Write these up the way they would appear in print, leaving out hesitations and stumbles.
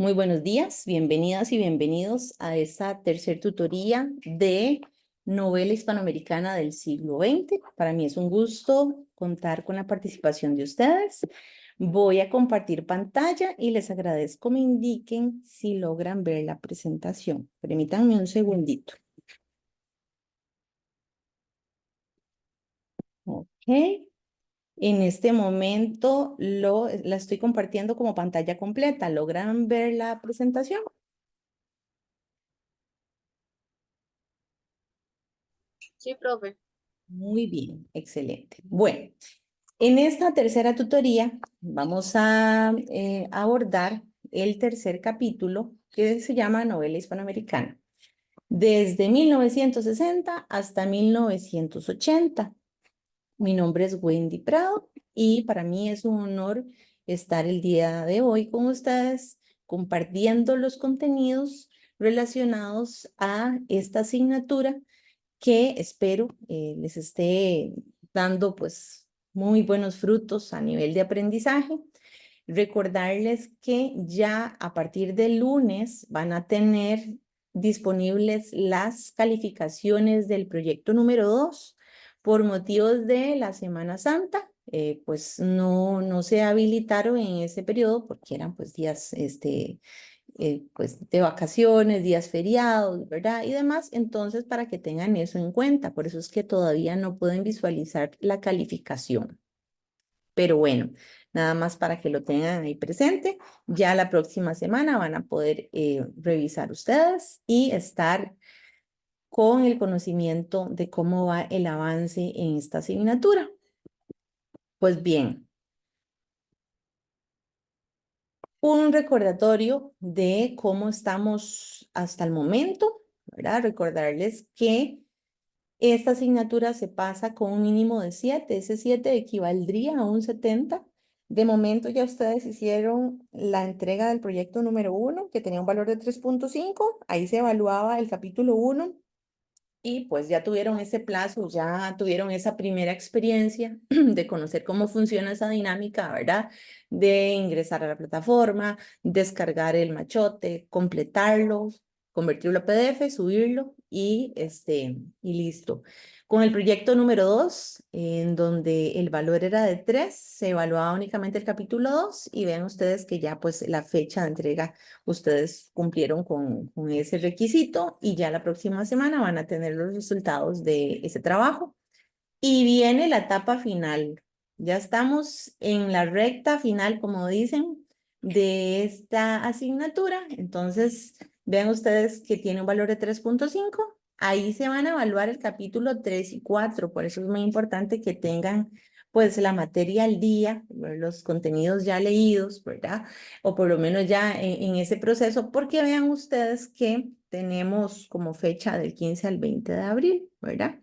Muy buenos días, bienvenidas y bienvenidos a esta tercera tutoría de novela hispanoamericana del siglo XX. Para mí es un gusto contar con la participación de ustedes. Voy a compartir pantalla y les agradezco me indiquen si logran ver la presentación. Permítanme un segundito. Ok. En este momento la estoy compartiendo como pantalla completa. ¿Logran ver la presentación? Sí, profe. Muy bien, excelente. Bueno, en esta tercera tutoría vamos a abordar el tercer capítulo que se llama Novela Hispanoamericana, desde 1960 hasta 1980. Mi nombre es Wendy Prado y para mí es un honor estar el día de hoy con ustedes compartiendo los contenidos relacionados a esta asignatura que espero les esté dando pues muy buenos frutos a nivel de aprendizaje. Recordarles que ya a partir del lunes van a tener disponibles las calificaciones del proyecto número 2 por motivos de la Semana Santa. Pues no se habilitaron en ese periodo porque eran pues días pues de vacaciones, días feriados, ¿verdad? Y demás. Entonces, para que tengan eso en cuenta, por eso es que todavía no pueden visualizar la calificación. Pero bueno, nada más para que lo tengan ahí presente. Ya la próxima semana van a poder revisar ustedes y estar con el conocimiento de cómo va el avance en esta asignatura. Pues bien, un recordatorio de cómo estamos hasta el momento, ¿verdad? Recordarles que esta asignatura se pasa con un mínimo de 7. Ese 7 equivaldría a un 70. De momento ya ustedes hicieron la entrega del proyecto número 1, que tenía un valor de 3.5. Ahí se evaluaba el capítulo 1 y pues ya tuvieron ese plazo, ya tuvieron esa primera experiencia de conocer cómo funciona esa dinámica, ¿verdad? De ingresar a la plataforma, descargar el machote, completarlo, convertirlo a PDF, subirlo y listo. Con el proyecto número 2, en donde el valor era de 3, se evaluaba únicamente el capítulo 2 y vean ustedes que ya pues la fecha de entrega ustedes cumplieron con ese requisito y ya la próxima semana van a tener los resultados de ese trabajo. Y viene la etapa final. Ya estamos en la recta final, como dicen, de esta asignatura. Entonces, vean ustedes que tiene un valor de 3.5. Ahí se van a evaluar el capítulo 3 y 4. Por eso es muy importante que tengan pues la materia al día, los contenidos ya leídos, ¿verdad? O por lo menos ya en ese proceso, porque vean ustedes que tenemos como fecha del 15 al 20 de abril, ¿verdad?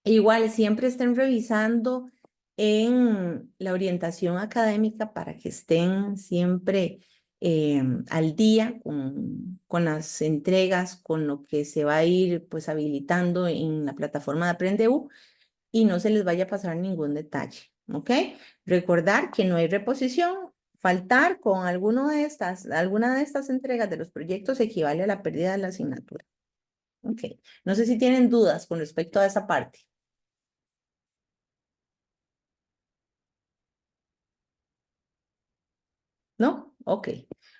Igual, siempre estén revisando en la orientación académica para que estén siempre al día con las entregas, con lo que se va a ir pues habilitando en la plataforma de Aprendeu y no se les vaya a pasar ningún detalle, ¿ok? Recordar que no hay reposición. Faltar con alguna de estas entregas de los proyectos equivale a la pérdida de la asignatura. ¿Ok? No sé si tienen dudas con respecto a esa parte. ¿No? Ok.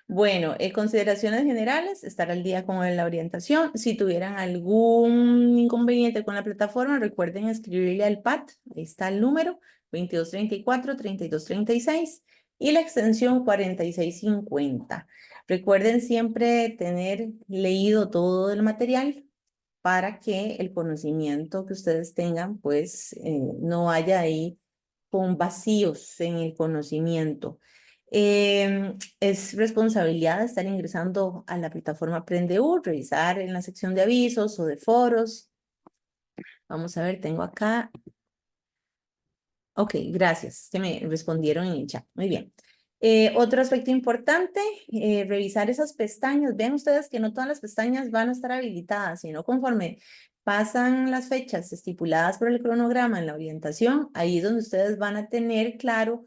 Bueno, consideraciones generales, estar al día con la orientación. Si tuvieran algún inconveniente con la plataforma, recuerden escribirle al PAT. Ahí está el número 2234-3236 y la extensión 4650. Recuerden siempre tener leído todo el material para que el conocimiento que ustedes tengan, pues, no haya ahí con vacíos en el conocimiento. Es responsabilidad de estar ingresando a la plataforma Aprendeu, revisar en la sección de avisos o de foros. Vamos a ver, tengo acá. Ok, gracias, que me respondieron en el chat. Muy bien. Otro aspecto importante, revisar esas pestañas. Vean ustedes que no todas las pestañas van a estar habilitadas, sino conforme pasan las fechas estipuladas por el cronograma en la orientación, ahí es donde ustedes van a tener claro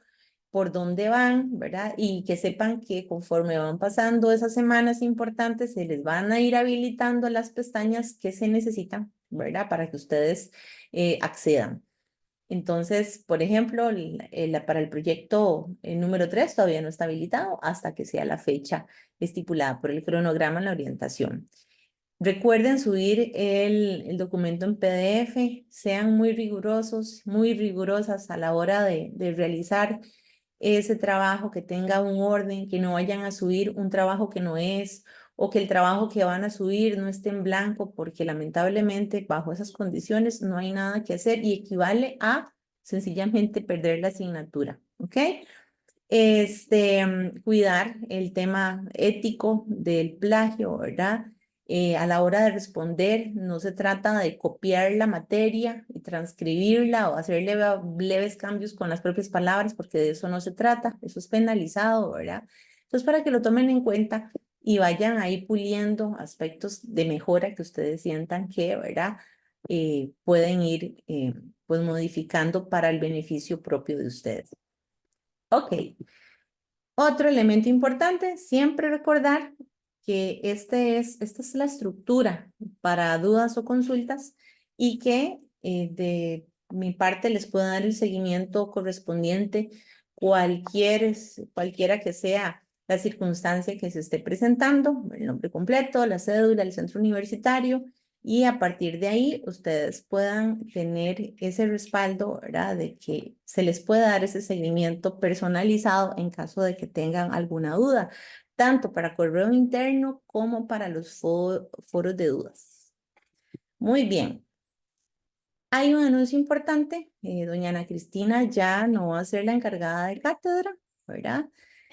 por dónde van, ¿verdad? Y que sepan que conforme van pasando esas semanas importantes, se les van a ir habilitando las pestañas que se necesitan, ¿verdad? Para que ustedes accedan. Entonces, por ejemplo, para el proyecto número 3 todavía no está habilitado hasta que sea la fecha estipulada por el cronograma en la orientación. Recuerden subir el documento en PDF, sean muy rigurosos, muy rigurosas a la hora de realizar ese trabajo, que tenga un orden, que no vayan a subir un trabajo que no es, o que el trabajo que van a subir no esté en blanco, porque lamentablemente bajo esas condiciones no hay nada que hacer y equivale a sencillamente perder la asignatura, ¿ok? Cuidar el tema ético del plagio, ¿verdad? A la hora de responder, no se trata de copiar la materia y transcribirla o hacerle leves cambios con las propias palabras, porque de eso no se trata, eso es penalizado, ¿verdad? Entonces, para que lo tomen en cuenta y vayan ahí puliendo aspectos de mejora que ustedes sientan que, ¿verdad? Pueden ir pues modificando para el beneficio propio de ustedes. Ok. Otro elemento importante, siempre recordar que esta es la estructura para dudas o consultas y que de mi parte les puedo dar el seguimiento correspondiente cualquiera que sea la circunstancia que se esté presentando, el nombre completo, la cédula, el centro universitario, y a partir de ahí ustedes puedan tener ese respaldo, ¿verdad? De que se les pueda dar ese seguimiento personalizado en caso de que tengan alguna duda, tanto para correo interno como para los foros de dudas. Muy bien. Hay un anuncio importante, doña Ana Cristina ya no va a ser la encargada de cátedra, ¿verdad?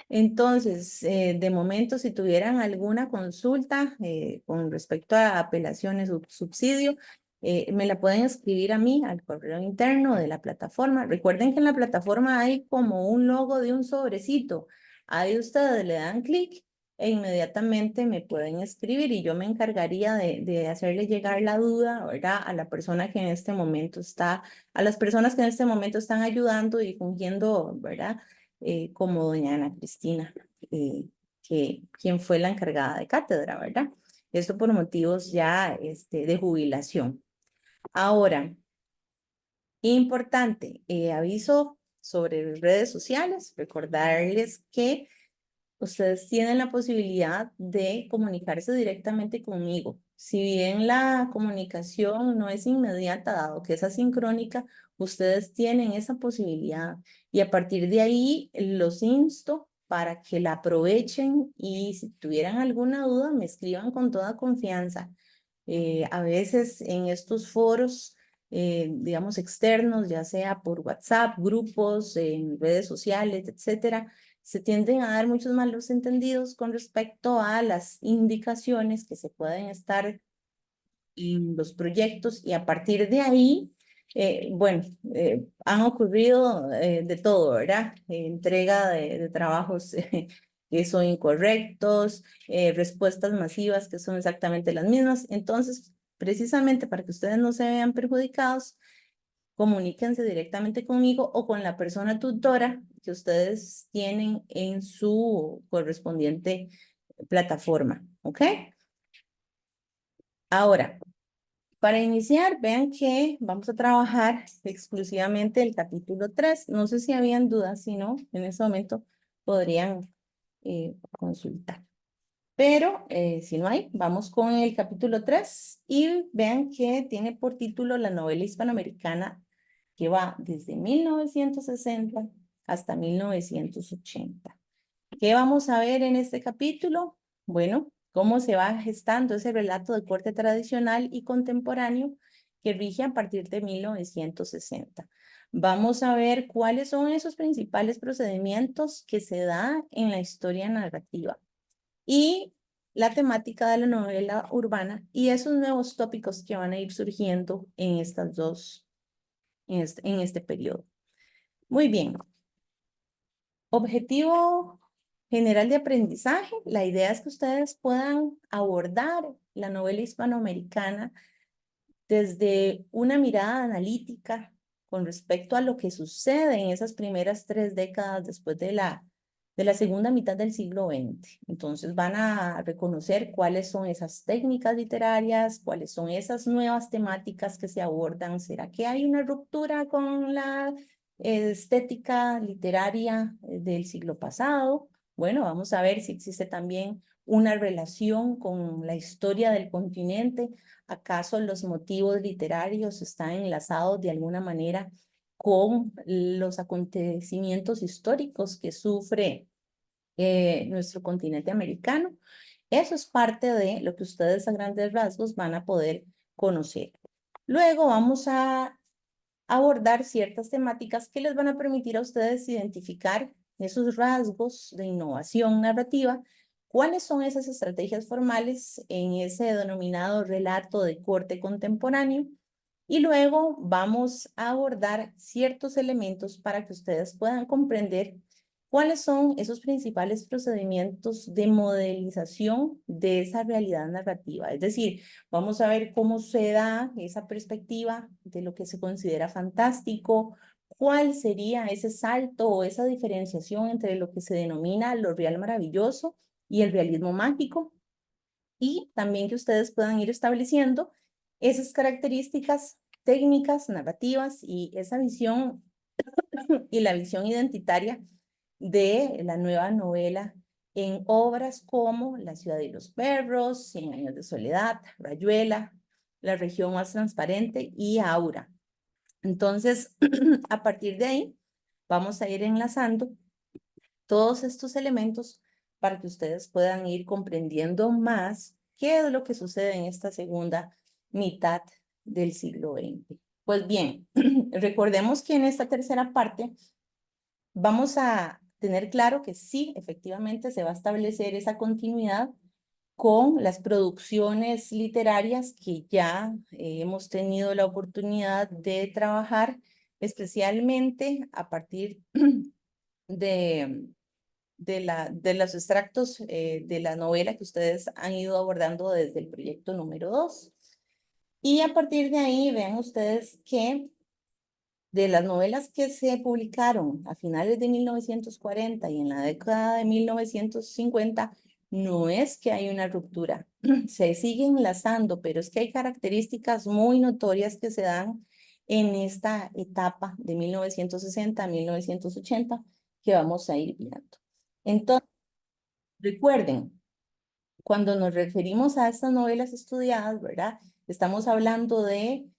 Entonces, de momento, si tuvieran alguna consulta con respecto a apelaciones o subsidio, me la pueden escribir a mí al correo interno de la plataforma. Recuerden que en la plataforma hay como un logo de un sobrecito. Ahí ustedes le dan clic e inmediatamente me pueden escribir y yo me encargaría de hacerle llegar la duda, ¿verdad? A la persona que en este momento está, a las personas que en este momento están ayudando y fungiendo, ¿verdad? Como doña Ana Cristina, quien fue la encargada de cátedra, ¿verdad? Esto por motivos ya de jubilación. Ahora, importante, aviso sobre redes sociales, recordarles que ustedes tienen la posibilidad de comunicarse directamente conmigo. Si bien la comunicación no es inmediata, dado que es asincrónica, ustedes tienen esa posibilidad y a partir de ahí los insto para que la aprovechen y si tuvieran alguna duda me escriban con toda confianza. A veces en estos foros, digamos, externos, ya sea por WhatsApp, grupos, en redes sociales, etcétera, se tienden a dar muchos malos entendidos con respecto a las indicaciones que se pueden estar en los proyectos y a partir de ahí, bueno, han ocurrido de todo, ¿verdad? Entrega de trabajos que son incorrectos, respuestas masivas que son exactamente las mismas. Entonces, precisamente para que ustedes no se vean perjudicados, comuníquense directamente conmigo o con la persona tutora que ustedes tienen en su correspondiente plataforma, ¿ok? Ahora, para iniciar, vean que vamos a trabajar exclusivamente el capítulo 3. No sé si habían dudas, si no, en ese momento podrían consultar. Pero si no hay, vamos con el capítulo 3 y vean que tiene por título la novela hispanoamericana que va desde 1960 hasta 1980. ¿Qué vamos a ver en este capítulo? Bueno, cómo se va gestando ese relato de corte tradicional y contemporáneo que rige a partir de 1960. Vamos a ver cuáles son esos principales procedimientos que se da en la historia narrativa y la temática de la novela urbana y esos nuevos tópicos que van a ir surgiendo en estas dos, en este periodo. Muy bien. Objetivo general de aprendizaje. La idea es que ustedes puedan abordar la novela hispanoamericana desde una mirada analítica, con respecto a lo que sucede en esas primeras 3 décadas después de la segunda mitad del siglo XX. Entonces van a reconocer cuáles son esas técnicas literarias, cuáles son esas nuevas temáticas que se abordan. ¿Será que hay una ruptura con la estética literaria del siglo pasado? Bueno, vamos a ver si existe también una relación con la historia del continente. ¿Acaso los motivos literarios están enlazados de alguna manera con los acontecimientos históricos que sufre nuestro continente americano? Eso es parte de lo que ustedes a grandes rasgos van a poder conocer. Luego vamos a abordar ciertas temáticas que les van a permitir a ustedes identificar esos rasgos de innovación narrativa. ¿Cuáles son esas estrategias formales en ese denominado relato de corte contemporáneo? Y luego vamos a abordar ciertos elementos para que ustedes puedan comprender cuáles son esos principales procedimientos de modelización de esa realidad narrativa. Es decir, vamos a ver cómo se da esa perspectiva de lo que se considera fantástico, cuál sería ese salto o esa diferenciación entre lo que se denomina lo real maravilloso y el realismo mágico, y también que ustedes puedan ir estableciendo esas características técnicas, narrativas y esa visión y la visión identitaria de la nueva novela en obras como La ciudad de los perros, Cien años de soledad, Rayuela, La región más transparente y Aura. Entonces, a partir de ahí, vamos a ir enlazando todos estos elementos para que ustedes puedan ir comprendiendo más qué es lo que sucede en esta segunda mitad del siglo XX. Pues bien, recordemos que en esta tercera parte vamos a tener claro que sí, efectivamente se va a establecer esa continuidad con las producciones literarias que ya hemos tenido la oportunidad de trabajar, especialmente a partir de, de los extractos de la novela que ustedes han ido abordando desde el proyecto número 2. Y a partir de ahí, vean ustedes que de las novelas que se publicaron a finales de 1940 y en la década de 1950, no es que hay una ruptura, se sigue enlazando, pero es que hay características muy notorias que se dan en esta etapa de 1960 a 1980 que vamos a ir viendo. Entonces, recuerden, cuando nos referimos a estas novelas estudiadas, ¿verdad? Estamos hablando de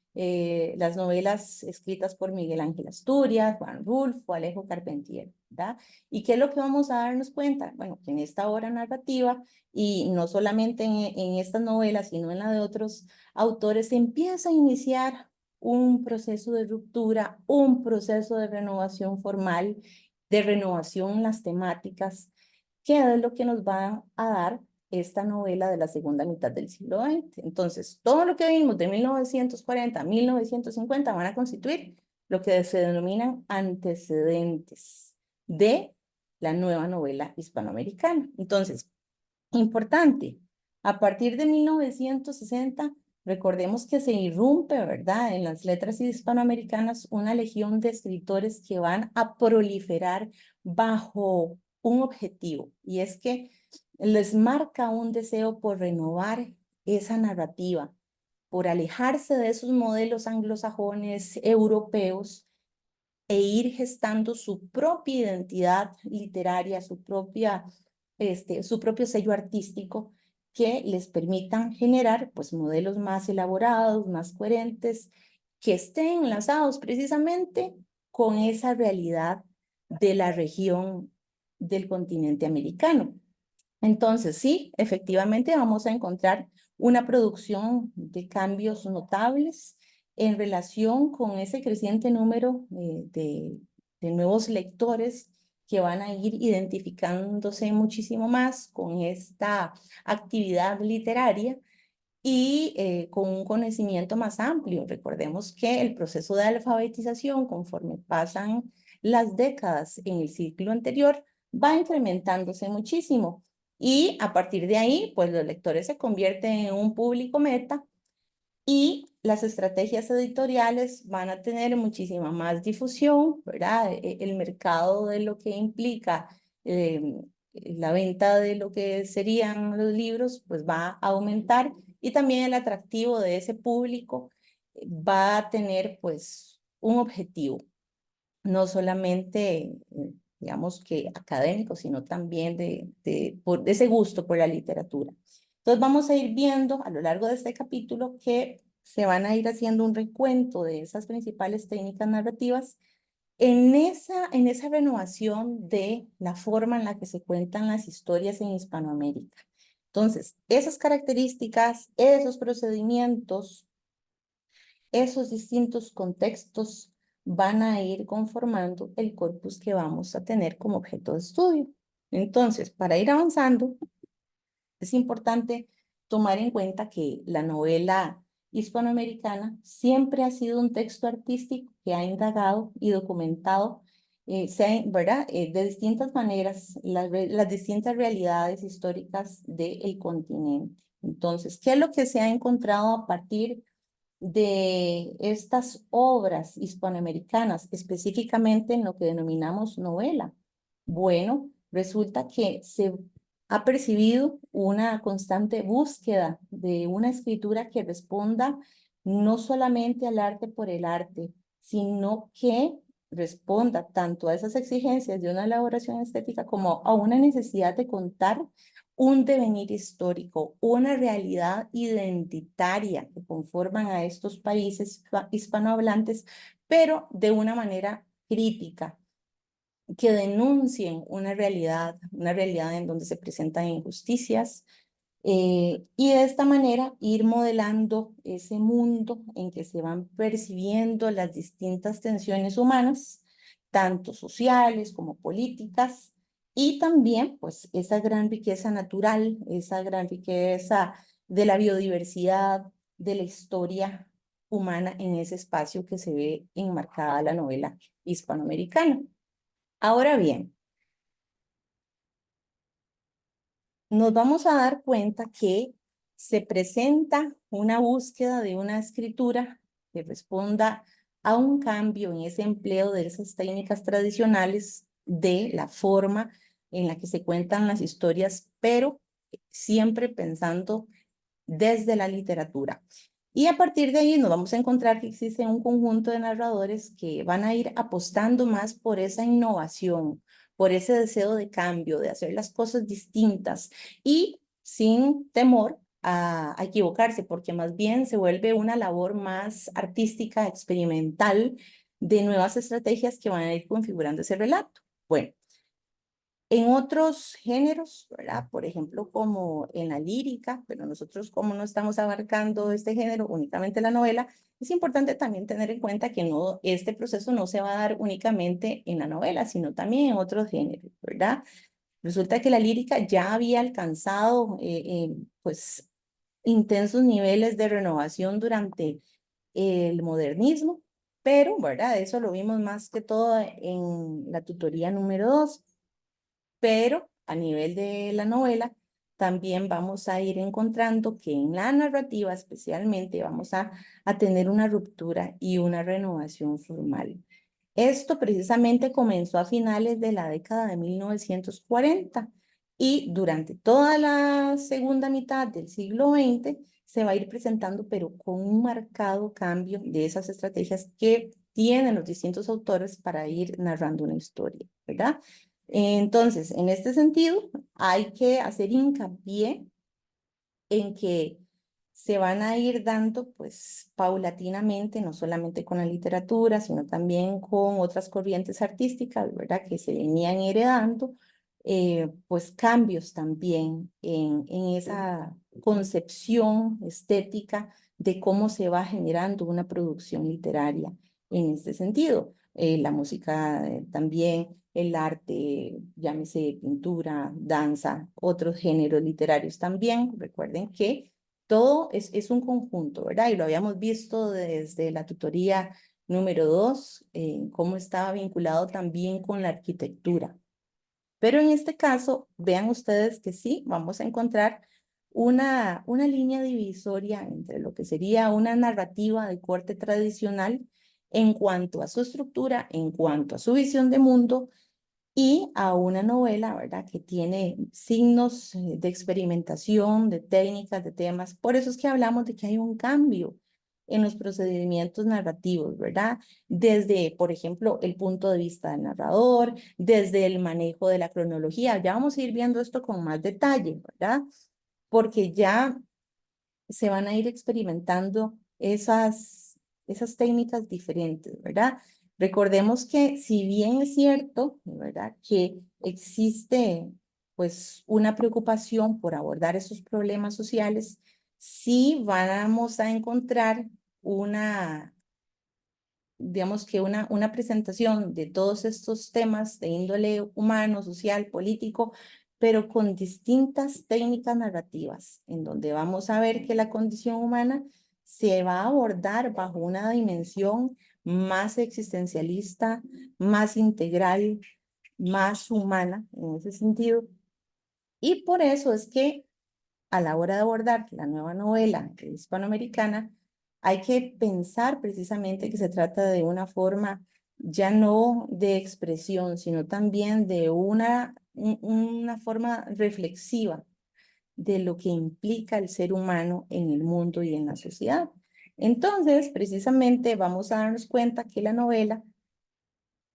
las novelas escritas por Miguel Ángel Asturias, Juan Rulfo, Alejo Carpentier, ¿verdad? ¿Y qué es lo que vamos a darnos cuenta? Bueno, que en esta obra narrativa, y no solamente en estas novelas, sino en la de otros autores, se empieza a iniciar un proceso de ruptura, un proceso de renovación formal, de renovación en las temáticas, que es lo que nos va a dar esta novela de la segunda mitad del siglo XX. Entonces, todo lo que vimos de 1940 a 1950 van a constituir lo que se denominan antecedentes de la nueva novela hispanoamericana. Entonces, importante, a partir de 1960, recordemos que se irrumpe, ¿verdad?, en las letras hispanoamericanas una legión de escritores que van a proliferar bajo un objetivo, y es que les marca un deseo por renovar esa narrativa, por alejarse de esos modelos anglosajones europeos e ir gestando su propia identidad literaria, su propio sello artístico que les permitan generar pues modelos más elaborados, más coherentes, que estén enlazados precisamente con esa realidad de la región del continente americano. Entonces, sí, efectivamente vamos a encontrar una producción de cambios notables en relación con ese creciente número de nuevos lectores que van a ir identificándose muchísimo más con esta actividad literaria y con un conocimiento más amplio. Recordemos que el proceso de alfabetización, conforme pasan las décadas en el ciclo anterior, va incrementándose muchísimo. Y a partir de ahí, pues los lectores se convierten en un público meta y las estrategias editoriales van a tener muchísima más difusión, ¿verdad? El mercado de lo que implica la venta de lo que serían los libros, pues va a aumentar y también el atractivo de ese público va a tener pues un objetivo, no solamente, digamos que académico, sino también de ese gusto por la literatura. Entonces vamos a ir viendo a lo largo de este capítulo que se van a ir haciendo un recuento de esas principales técnicas narrativas en esa renovación de la forma en la que se cuentan las historias en Hispanoamérica. Entonces, esas características, esos procedimientos, esos distintos contextos van a ir conformando el corpus que vamos a tener como objeto de estudio. Entonces, para ir avanzando, es importante tomar en cuenta que la novela hispanoamericana siempre ha sido un texto artístico que ha indagado y documentado, ¿verdad? De distintas maneras, las distintas realidades históricas del continente. Entonces, ¿qué es lo que se ha encontrado a partir de estas obras hispanoamericanas, específicamente en lo que denominamos novela? Bueno, resulta que se ha percibido una constante búsqueda de una escritura que responda no solamente al arte por el arte, sino que responda tanto a esas exigencias de una elaboración estética como a una necesidad de contar un devenir histórico, una realidad identitaria que conforman a estos países hispanohablantes, pero de una manera crítica, que denuncien una realidad en donde se presentan injusticias, y de esta manera ir modelando ese mundo en que se van percibiendo las distintas tensiones humanas, tanto sociales como políticas, y también pues esa gran riqueza natural, esa gran riqueza de la biodiversidad, de la historia humana en ese espacio que se ve enmarcada la novela hispanoamericana. Ahora bien, nos vamos a dar cuenta que se presenta una búsqueda de una escritura que responda a un cambio en ese empleo de esas técnicas tradicionales de la forma en la que se cuentan las historias, pero siempre pensando desde la literatura. Y a partir de ahí nos vamos a encontrar que existe un conjunto de narradores que van a ir apostando más por esa innovación, por ese deseo de cambio, de hacer las cosas distintas y sin temor a equivocarse, porque más bien se vuelve una labor más artística, experimental, de nuevas estrategias que van a ir configurando ese relato. Bueno, en otros géneros, ¿verdad? Por ejemplo, como en la lírica, pero nosotros como no estamos abarcando este género, únicamente la novela, es importante también tener en cuenta que no, este proceso no se va a dar únicamente en la novela, sino también en otros géneros, ¿verdad? Resulta que la lírica ya había alcanzado, pues, intensos niveles de renovación durante el modernismo, pero, ¿verdad? Eso lo vimos más que todo en la tutoría número 2, pero a nivel de la novela también vamos a ir encontrando que en la narrativa especialmente vamos a tener una ruptura y una renovación formal. Esto precisamente comenzó a finales de la década de 1940 y durante toda la segunda mitad del siglo XX se va a ir presentando, pero con un marcado cambio de esas estrategias que tienen los distintos autores para ir narrando una historia, ¿verdad? Entonces, en este sentido, hay que hacer hincapié en que se van a ir dando, pues, paulatinamente, no solamente con la literatura, sino también con otras corrientes artísticas, ¿verdad? Que se venían heredando, pues, cambios también en esa concepción estética de cómo se va generando una producción literaria en este sentido. La música también, el arte, llámese pintura, danza, otros géneros literarios también. Recuerden que todo es un conjunto, ¿verdad? Y lo habíamos visto desde la tutoría número 2, cómo estaba vinculado también con la arquitectura. Pero en este caso, vean ustedes que sí, vamos a encontrar una línea divisoria entre lo que sería una narrativa de corte tradicional en cuanto a su estructura, en cuanto a su visión de mundo, y a una novela, ¿verdad? Que tiene signos de experimentación, de técnicas, de temas. Por eso es que hablamos de que hay un cambio en los procedimientos narrativos, ¿verdad? Desde, por ejemplo, el punto de vista del narrador, desde el manejo de la cronología. Ya vamos a ir viendo esto con más detalle, ¿verdad? Porque ya se van a ir experimentando esas técnicas diferentes, ¿verdad? Recordemos que si bien es cierto, ¿verdad? Que existe pues una preocupación por abordar esos problemas sociales, sí vamos a encontrar una, digamos que una presentación de todos estos temas de índole humano, social, político, pero con distintas técnicas narrativas, en donde vamos a ver que la condición humana se va a abordar bajo una dimensión más existencialista, más integral, más humana en ese sentido. Y por eso es que a la hora de abordar la nueva novela hispanoamericana, hay que pensar precisamente que se trata de una forma ya no de expresión, sino también de una forma reflexiva de lo que implica el ser humano en el mundo y en la sociedad. Entonces, precisamente vamos a darnos cuenta que la novela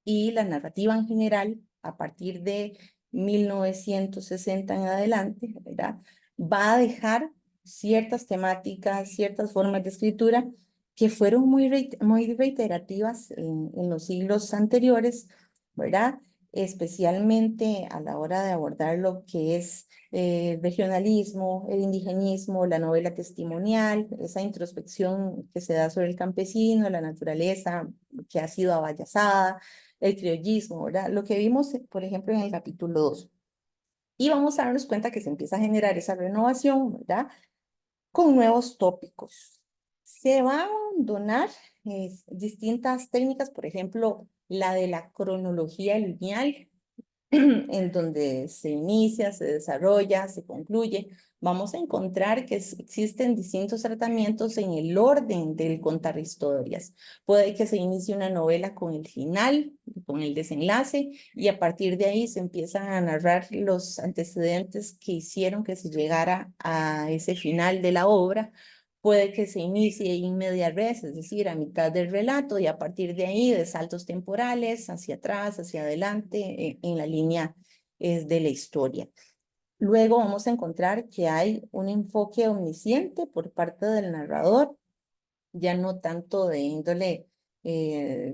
y la narrativa en general, a partir de 1960 en adelante, ¿verdad? Va a dejar ciertas temáticas, ciertas formas de escritura que fueron muy reiterativas en los siglos anteriores, ¿verdad? Especialmente a la hora de abordar lo que es regionalismo, el indigenismo, la novela testimonial, esa introspección que se da sobre el campesino, la naturaleza que ha sido abayazada, el criollismo, ¿verdad? Lo que vimos, por ejemplo, en el capítulo 2. Y vamos a darnos cuenta que se empieza a generar esa renovación, ¿verdad? Con nuevos tópicos. Se va a abandonar distintas técnicas, por ejemplo, la de la cronología lineal, en donde se inicia, se desarrolla, se concluye, vamos a encontrar que existen distintos tratamientos en el orden del contar historias. Puede que se inicie una novela con el final, con el desenlace, y a partir de ahí se empiezan a narrar los antecedentes que hicieron que se llegara a ese final de la obra. Puede que se inicie in media res, es decir, a mitad del relato, y a partir de ahí de saltos temporales, hacia atrás, hacia adelante, en la línea de la historia. Luego vamos a encontrar que hay un enfoque omnisciente por parte del narrador, ya no tanto de índole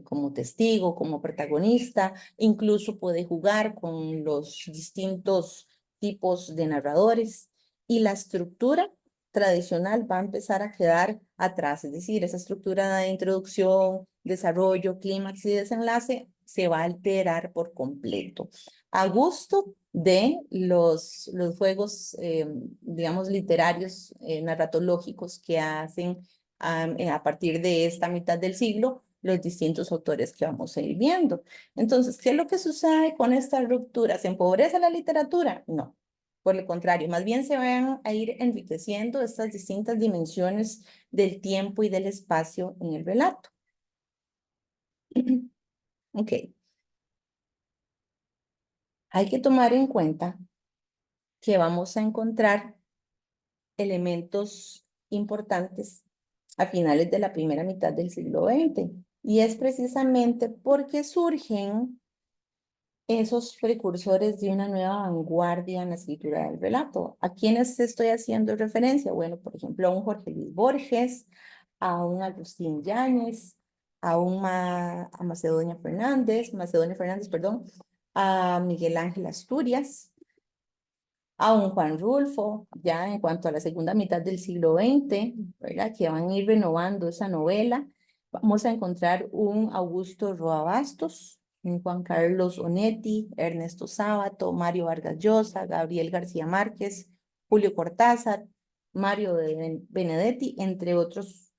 como testigo, como protagonista, incluso puede jugar con los distintos tipos de narradores, y la estructura tradicional va a empezar a quedar atrás, es decir, esa estructura de introducción, desarrollo, clímax y desenlace se va a alterar por completo, a gusto de los juegos, digamos, literarios, narratológicos que hacen a partir de esta mitad del siglo los distintos autores que vamos a ir viendo. Entonces, ¿qué es lo que sucede con esta ruptura? ¿Se empobrece la literatura? No, por el contrario, más bien se van a ir enriqueciendo estas distintas dimensiones del tiempo y del espacio en el relato. Ok, hay que tomar en cuenta que vamos a encontrar elementos importantes a finales de la primera mitad del siglo XX. Y es precisamente porque surgen esos precursores de una nueva vanguardia en la escritura del relato. ¿A quiénes estoy haciendo referencia? Bueno, por ejemplo, a un Jorge Luis Borges, a un Agustín Yáñez, a Macedonia Fernández, perdón, a Miguel Ángel Asturias, a un Juan Rulfo, ya en cuanto a la segunda mitad del siglo XX, ¿verdad? Que van a ir renovando esa novela. Vamos a encontrar un Augusto Roa Bastos, un Juan Carlos Onetti, Ernesto Sábato, Mario Vargas Llosa, Gabriel García Márquez, Julio Cortázar, Mario de Benedetti, entre otros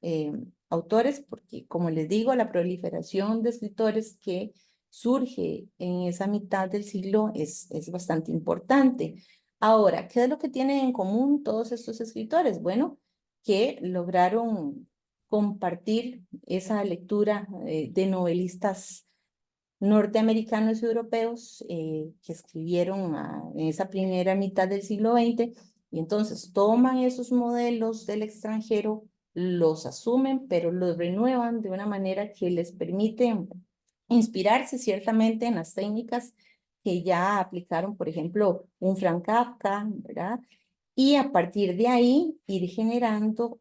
autores, porque como les digo, la proliferación de escritores que surge en esa mitad del siglo es bastante importante. Ahora, ¿qué es lo que tienen en común todos estos escritores? Bueno, que lograron compartir esa lectura de novelistas norteamericanos y europeos que escribieron en esa primera mitad del siglo XX, y entonces toman esos modelos del extranjero, los asumen, pero los renuevan de una manera que les permite inspirarse ciertamente en las técnicas que ya aplicaron, por ejemplo, un Frank Kafka, ¿verdad? Y a partir de ahí ir generando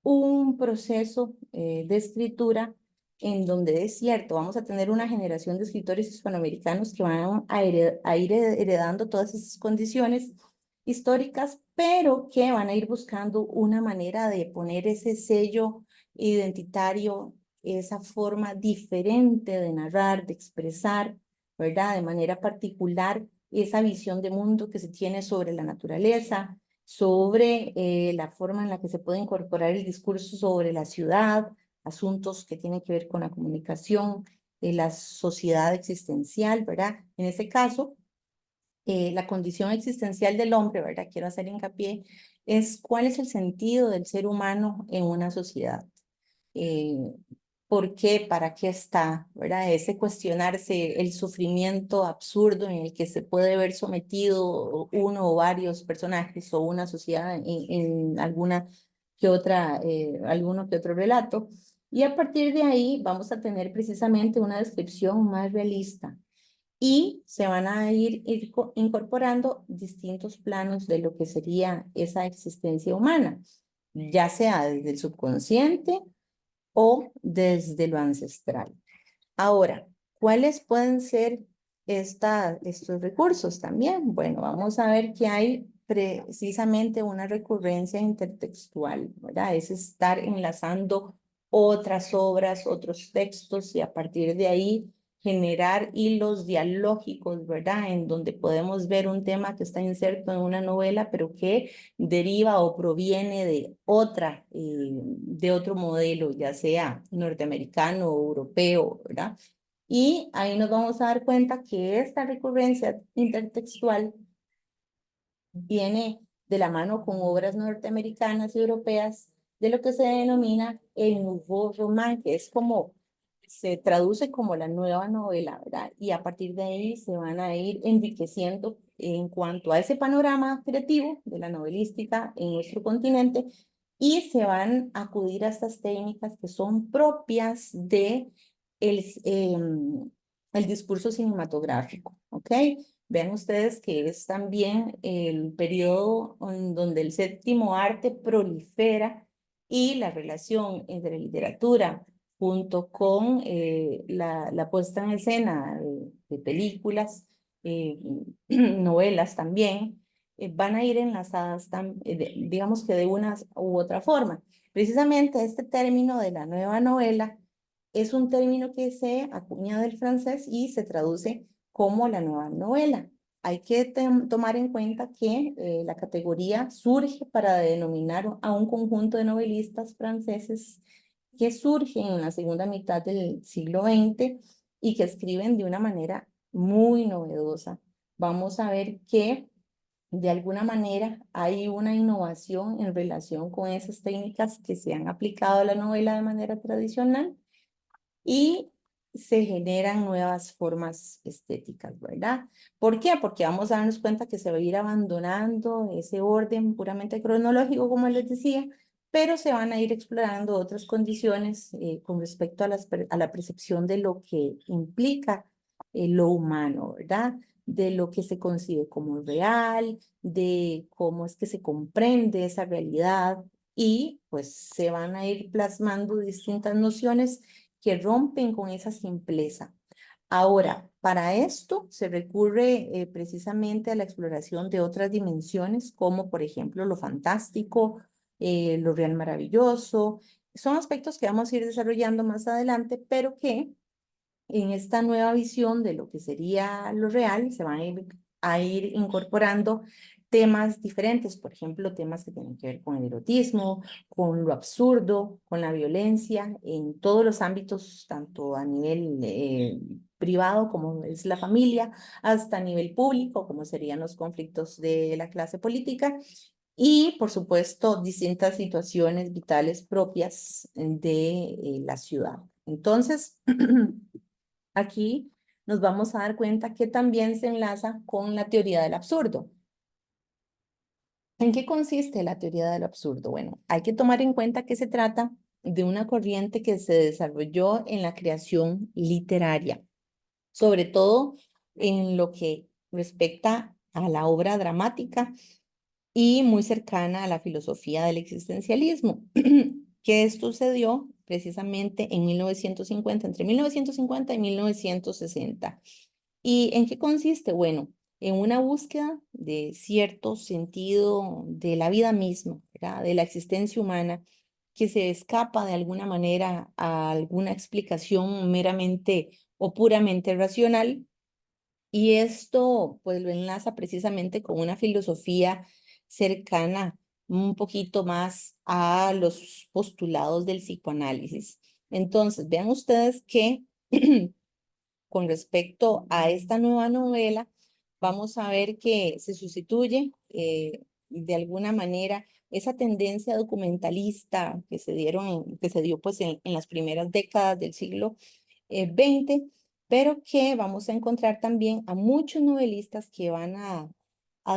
un proceso de escritura en donde es cierto, vamos a tener una generación de escritores hispanoamericanos que van a ir heredando todas esas condiciones históricas, pero que van a ir buscando una manera de poner ese sello identitario, esa forma diferente de narrar, de expresar, ¿verdad? De manera particular, esa visión de mundo que se tiene sobre la naturaleza, sobre la forma en la que se puede incorporar el discurso sobre la ciudad, asuntos que tienen que ver con la comunicación, la sociedad existencial, ¿verdad? En este caso, la condición existencial del hombre, ¿verdad? Quiero hacer hincapié, es cuál es el sentido del ser humano en una sociedad. Eh, ¿Por qué? ¿Para qué está? ¿Verdad? Ese cuestionarse el sufrimiento absurdo en el que se puede ver sometido uno o varios personajes o una sociedad en alguna que otra, alguno que otro relato. Y a partir de ahí vamos a tener precisamente una descripción más realista y se van a ir incorporando distintos planos de lo que sería esa existencia humana, ya sea desde el subconsciente o desde lo ancestral. Ahora, ¿cuáles pueden ser estos recursos también? Bueno, vamos a ver que hay precisamente una recurrencia intertextual, ¿verdad? Es estar enlazando otras obras, otros textos y a partir de ahí generar hilos dialógicos, ¿verdad? En donde podemos ver un tema que está inserto en una novela, pero que deriva o proviene de otro modelo, ya sea norteamericano o europeo, ¿verdad? Y ahí nos vamos a dar cuenta que esta recurrencia intertextual viene de la mano con obras norteamericanas y europeas de lo que se denomina el Nouveau Roman, que es como, se traduce como la nueva novela, ¿verdad? Y a partir de ahí se van a ir enriqueciendo en cuanto a ese panorama creativo de la novelística en nuestro continente y se van a acudir a estas técnicas que son propias de el discurso cinematográfico, ¿ok? Vean ustedes que es también el periodo en donde el séptimo arte prolifera y la relación entre literatura junto con la puesta en escena de películas, eh, novelas también, van a ir enlazadas, digamos que de una u otra forma. Precisamente este término de la nueva novela es un término que se acuña del francés y se traduce como la nueva novela. Hay que tomar en cuenta que la categoría surge para denominar a un conjunto de novelistas franceses que surgen en la segunda mitad del siglo XX y que escriben de una manera muy novedosa. Vamos a ver que de alguna manera hay una innovación en relación con esas técnicas que se han aplicado a la novela de manera tradicional y se generan nuevas formas estéticas, ¿verdad? ¿Por qué? Porque vamos a darnos cuenta que se va a ir abandonando ese orden puramente cronológico, como les decía, pero se van a ir explorando otras condiciones con respecto a, a la percepción de lo que implica lo humano, ¿verdad? De lo que se concibe como real, de cómo es que se comprende esa realidad y pues se van a ir plasmando distintas nociones que rompen con esa simpleza. Ahora, para esto se recurre precisamente a la exploración de otras dimensiones, como por ejemplo lo fantástico, lo real maravilloso. Son aspectos que vamos a ir desarrollando más adelante, pero que en esta nueva visión de lo que sería lo real, se van a ir incorporando temas diferentes, por ejemplo, temas que tienen que ver con el erotismo, con lo absurdo, con la violencia, en todos los ámbitos, tanto a nivel privado, como es la familia, hasta nivel público, como serían los conflictos de la clase política, y, por supuesto, distintas situaciones vitales propias de la ciudad. Entonces, aquí nos vamos a dar cuenta que también se enlaza con la teoría del absurdo. ¿En qué consiste la teoría del absurdo? Bueno, hay que tomar en cuenta que se trata de una corriente que se desarrolló en la creación literaria, sobre todo en lo que respecta a la obra dramática y muy cercana a la filosofía del existencialismo, que esto sucedió precisamente en 1950, entre 1950 y 1960. ¿Y en qué consiste? Bueno, en una búsqueda de cierto sentido de la vida misma, ¿verdad? De la existencia humana, que se escapa de alguna manera a alguna explicación meramente o puramente racional. Y esto pues lo enlaza precisamente con una filosofía cercana un poquito más a los postulados del psicoanálisis. Entonces, vean ustedes que con respecto a esta nueva novela, vamos a ver que se sustituye de alguna manera esa tendencia documentalista que se dio pues en las primeras décadas del siglo 20, pero que vamos a encontrar también a muchos novelistas que van a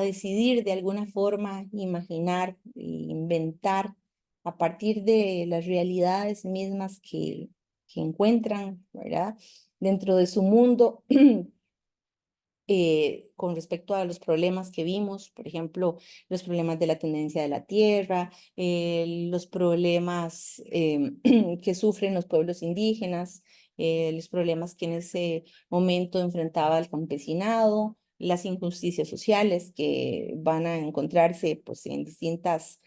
decidir de alguna forma imaginar e inventar a partir de las realidades mismas que encuentran, ¿verdad? Dentro de su mundo con respecto a los problemas que vimos, por ejemplo, los problemas de la tendencia de la tierra, los problemas que sufren los pueblos indígenas, los problemas que en ese momento enfrentaba el campesinado, las injusticias sociales que van a encontrarse pues, en distintas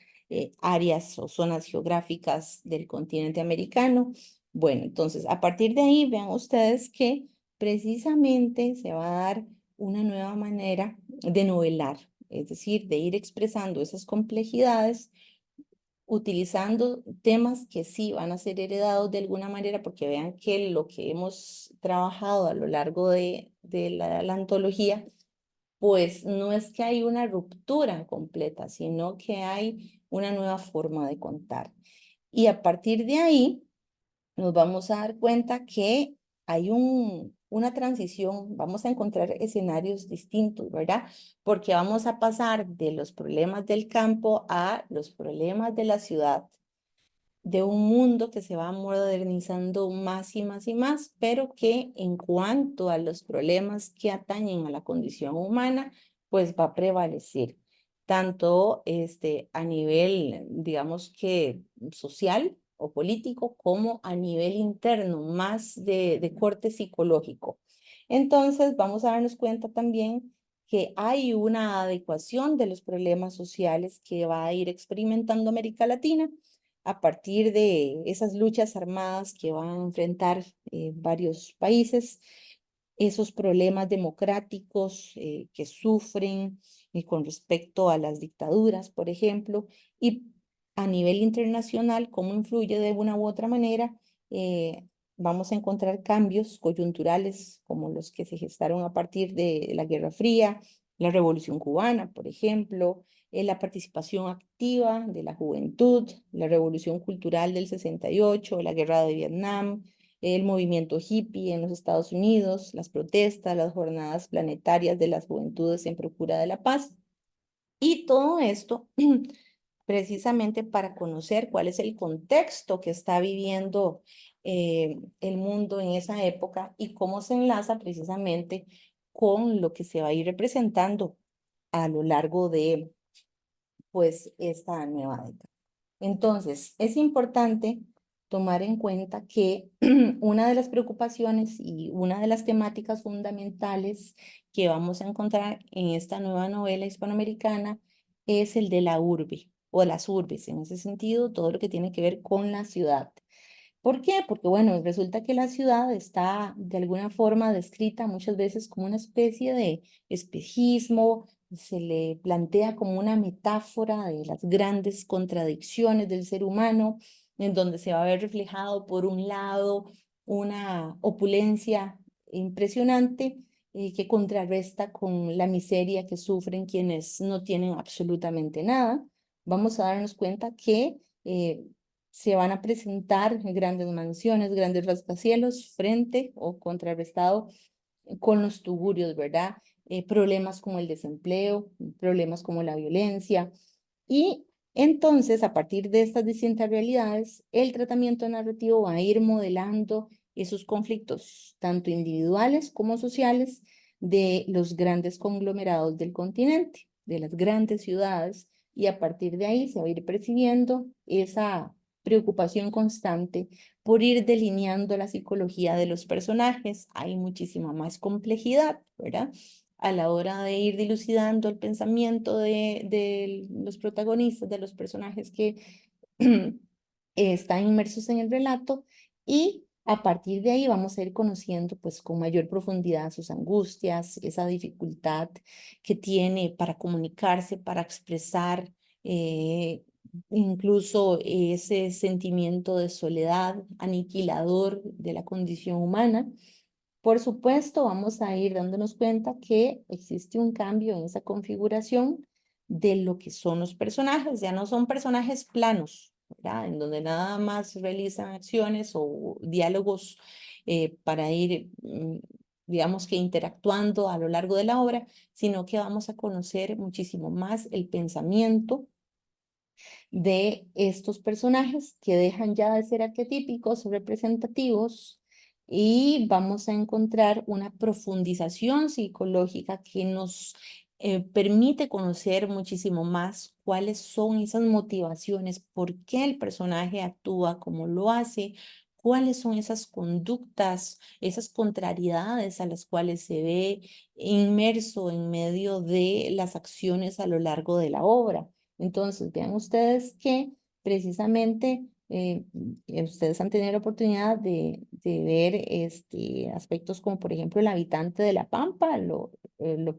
áreas o zonas geográficas del continente americano. Bueno, entonces, a partir de ahí, vean ustedes que precisamente se va a dar una nueva manera de novelar, es decir, de ir expresando esas complejidades utilizando temas que sí van a ser heredados de alguna manera, porque vean que lo que hemos trabajado a lo largo de la antología, pues no es que hay una ruptura completa, sino que hay una nueva forma de contar. Y a partir de ahí, nos vamos a dar cuenta que hay una transición, vamos a encontrar escenarios distintos, ¿verdad? Porque vamos a pasar de los problemas del campo a los problemas de la ciudad, de un mundo que se va modernizando más y más y más, pero que en cuanto a los problemas que atañen a la condición humana, pues va a prevalecer, tanto a nivel, digamos que social o político, como a nivel interno, más de corte psicológico. Entonces, vamos a darnos cuenta también que hay una adecuación de los problemas sociales que va a ir experimentando América Latina a partir de esas luchas armadas que van a enfrentar varios países, esos problemas democráticos que sufren con respecto a las dictaduras, por ejemplo, y a nivel internacional, cómo influye de una u otra manera. Vamos a encontrar cambios coyunturales como los que se gestaron a partir de la Guerra Fría, la Revolución Cubana, por ejemplo, la participación activa de la juventud, la Revolución Cultural del 68, la Guerra de Vietnam, el movimiento hippie en los Estados Unidos, las protestas, las jornadas planetarias de las juventudes en procura de la paz. Y todo esto precisamente para conocer cuál es el contexto que está viviendo el mundo en esa época y cómo se enlaza precisamente con lo que se va a ir representando a lo largo de pues esta nueva década. Entonces, es importante tomar en cuenta que una de las preocupaciones y una de las temáticas fundamentales que vamos a encontrar en esta nueva novela hispanoamericana es el de la urbe o las urbes, en ese sentido, todo lo que tiene que ver con la ciudad. ¿Por qué? Porque, bueno, resulta que la ciudad está de alguna forma descrita muchas veces como una especie de espejismo, se le plantea como una metáfora de las grandes contradicciones del ser humano, en donde se va a ver reflejado, por un lado, una opulencia impresionante que contrarresta con la miseria que sufren quienes no tienen absolutamente nada. Vamos a darnos cuenta que se van a presentar grandes mansiones, grandes rascacielos frente o contrarrestado con los tugurios, ¿verdad? Problemas como el desempleo, problemas como la violencia. Y entonces, a partir de estas distintas realidades, el tratamiento narrativo va a ir modelando esos conflictos, tanto individuales como sociales, de los grandes conglomerados del continente, de las grandes ciudades, y a partir de ahí se va a ir percibiendo esa preocupación constante por ir delineando la psicología de los personajes. Hay muchísima más complejidad, ¿verdad? A la hora de ir dilucidando el pensamiento de los protagonistas, de los personajes que están inmersos en el relato, y a partir de ahí vamos a ir conociendo pues con mayor profundidad sus angustias, esa dificultad que tiene para comunicarse, para expresar, incluso ese sentimiento de soledad aniquilador de la condición humana. Por supuesto, vamos a ir dándonos cuenta que existe un cambio en esa configuración de lo que son los personajes. Ya no son personajes planos, ¿verdad? En donde nada más realizan acciones o diálogos para ir, digamos que interactuando a lo largo de la obra, sino que vamos a conocer muchísimo más el pensamiento de estos personajes que dejan ya de ser arquetípicos o representativos, y vamos a encontrar una profundización psicológica que nos permite conocer muchísimo más cuáles son esas motivaciones, por qué el personaje actúa como lo hace, cuáles son esas conductas, esas contrariedades a las cuales se ve inmerso en medio de las acciones a lo largo de la obra. Entonces, vean ustedes que precisamente ustedes han tenido la oportunidad de ver aspectos como, por ejemplo, el habitante de la Pampa, lo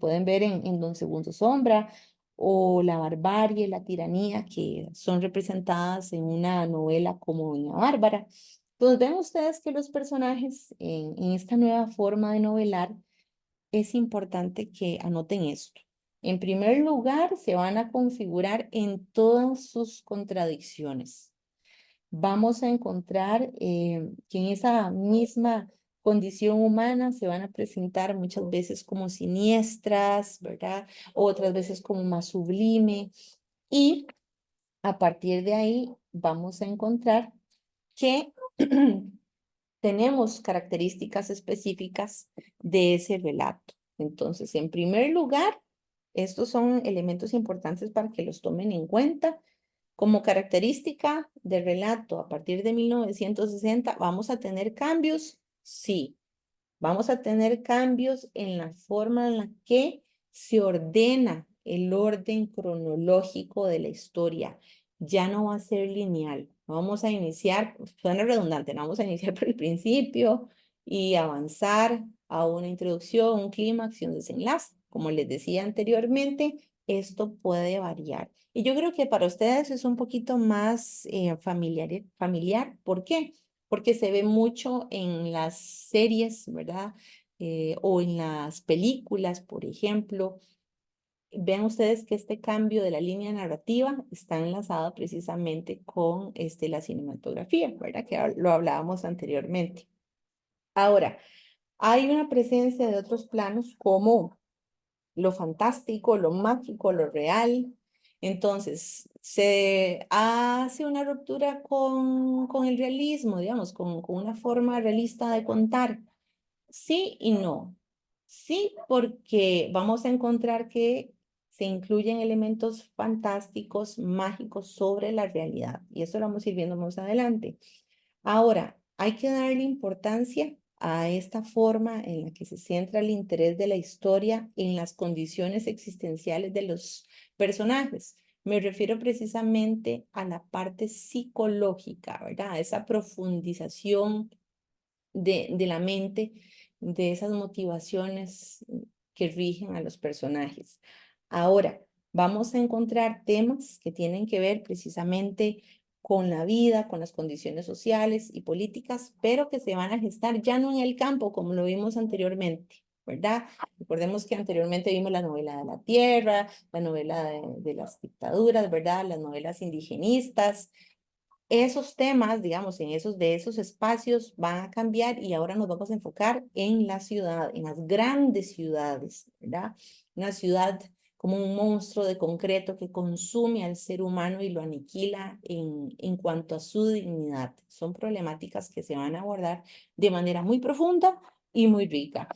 pueden ver en Don Segundo Sombra, o la barbarie, la tiranía, que son representadas en una novela como Doña Bárbara. Entonces, ven ustedes que los personajes en esta nueva forma de novelar, es importante que anoten esto. En primer lugar, se van a configurar en todas sus contradicciones. Vamos a encontrar que en esa misma condición humana se van a presentar muchas veces como siniestras, ¿verdad? Otras veces como más sublime. Y a partir de ahí vamos a encontrar que tenemos características específicas de ese relato. Entonces, en primer lugar, estos son elementos importantes para que los tomen en cuenta. Como característica de relato a partir de 1960, ¿vamos a tener cambios? Sí. Vamos a tener cambios en la forma en la que se ordena el orden cronológico de la historia. Ya no va a ser lineal. Vamos a iniciar, suena redundante, no vamos a iniciar por el principio y avanzar a una introducción, un clímax y un desenlace. Como les decía anteriormente, esto puede variar. Y yo creo que para ustedes es un poquito más familiar. ¿Por qué? Porque se ve mucho en las series, ¿verdad? O en las películas, por ejemplo. Vean ustedes que este cambio de la línea narrativa está enlazado precisamente con la cinematografía, ¿verdad? Que lo hablábamos anteriormente. Ahora, hay una presencia de otros planos como lo fantástico, lo mágico, lo real. Entonces, se hace una ruptura con el realismo, digamos, con una forma realista de contar. Sí y no. Sí, porque vamos a encontrar que se incluyen elementos fantásticos, mágicos sobre la realidad. Y eso lo vamos a ir viendo más adelante. Ahora, hay que darle importancia a esta forma en la que se centra el interés de la historia en las condiciones existenciales de los personajes. Me refiero precisamente a la parte psicológica, ¿verdad? Esa profundización de la mente, de esas motivaciones que rigen a los personajes. Ahora, vamos a encontrar temas que tienen que ver precisamente con la vida, con las condiciones sociales y políticas, pero que se van a gestar ya no en el campo, como lo vimos anteriormente, ¿verdad? Recordemos que anteriormente vimos la novela de la tierra, la novela de las dictaduras, ¿verdad? Las novelas indigenistas. Esos temas, digamos, de esos espacios van a cambiar y ahora nos vamos a enfocar en la ciudad, en las grandes ciudades, ¿verdad? Una ciudad como un monstruo de concreto que consume al ser humano y lo aniquila en cuanto a su dignidad. Son problemáticas que se van a abordar de manera muy profunda y muy rica.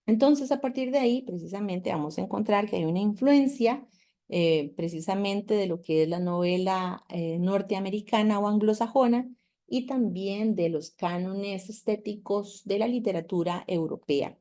Entonces, a partir de ahí, precisamente, vamos a encontrar que hay una influencia precisamente de lo que es la novela norteamericana o anglosajona y también de los cánones estéticos de la literatura europea.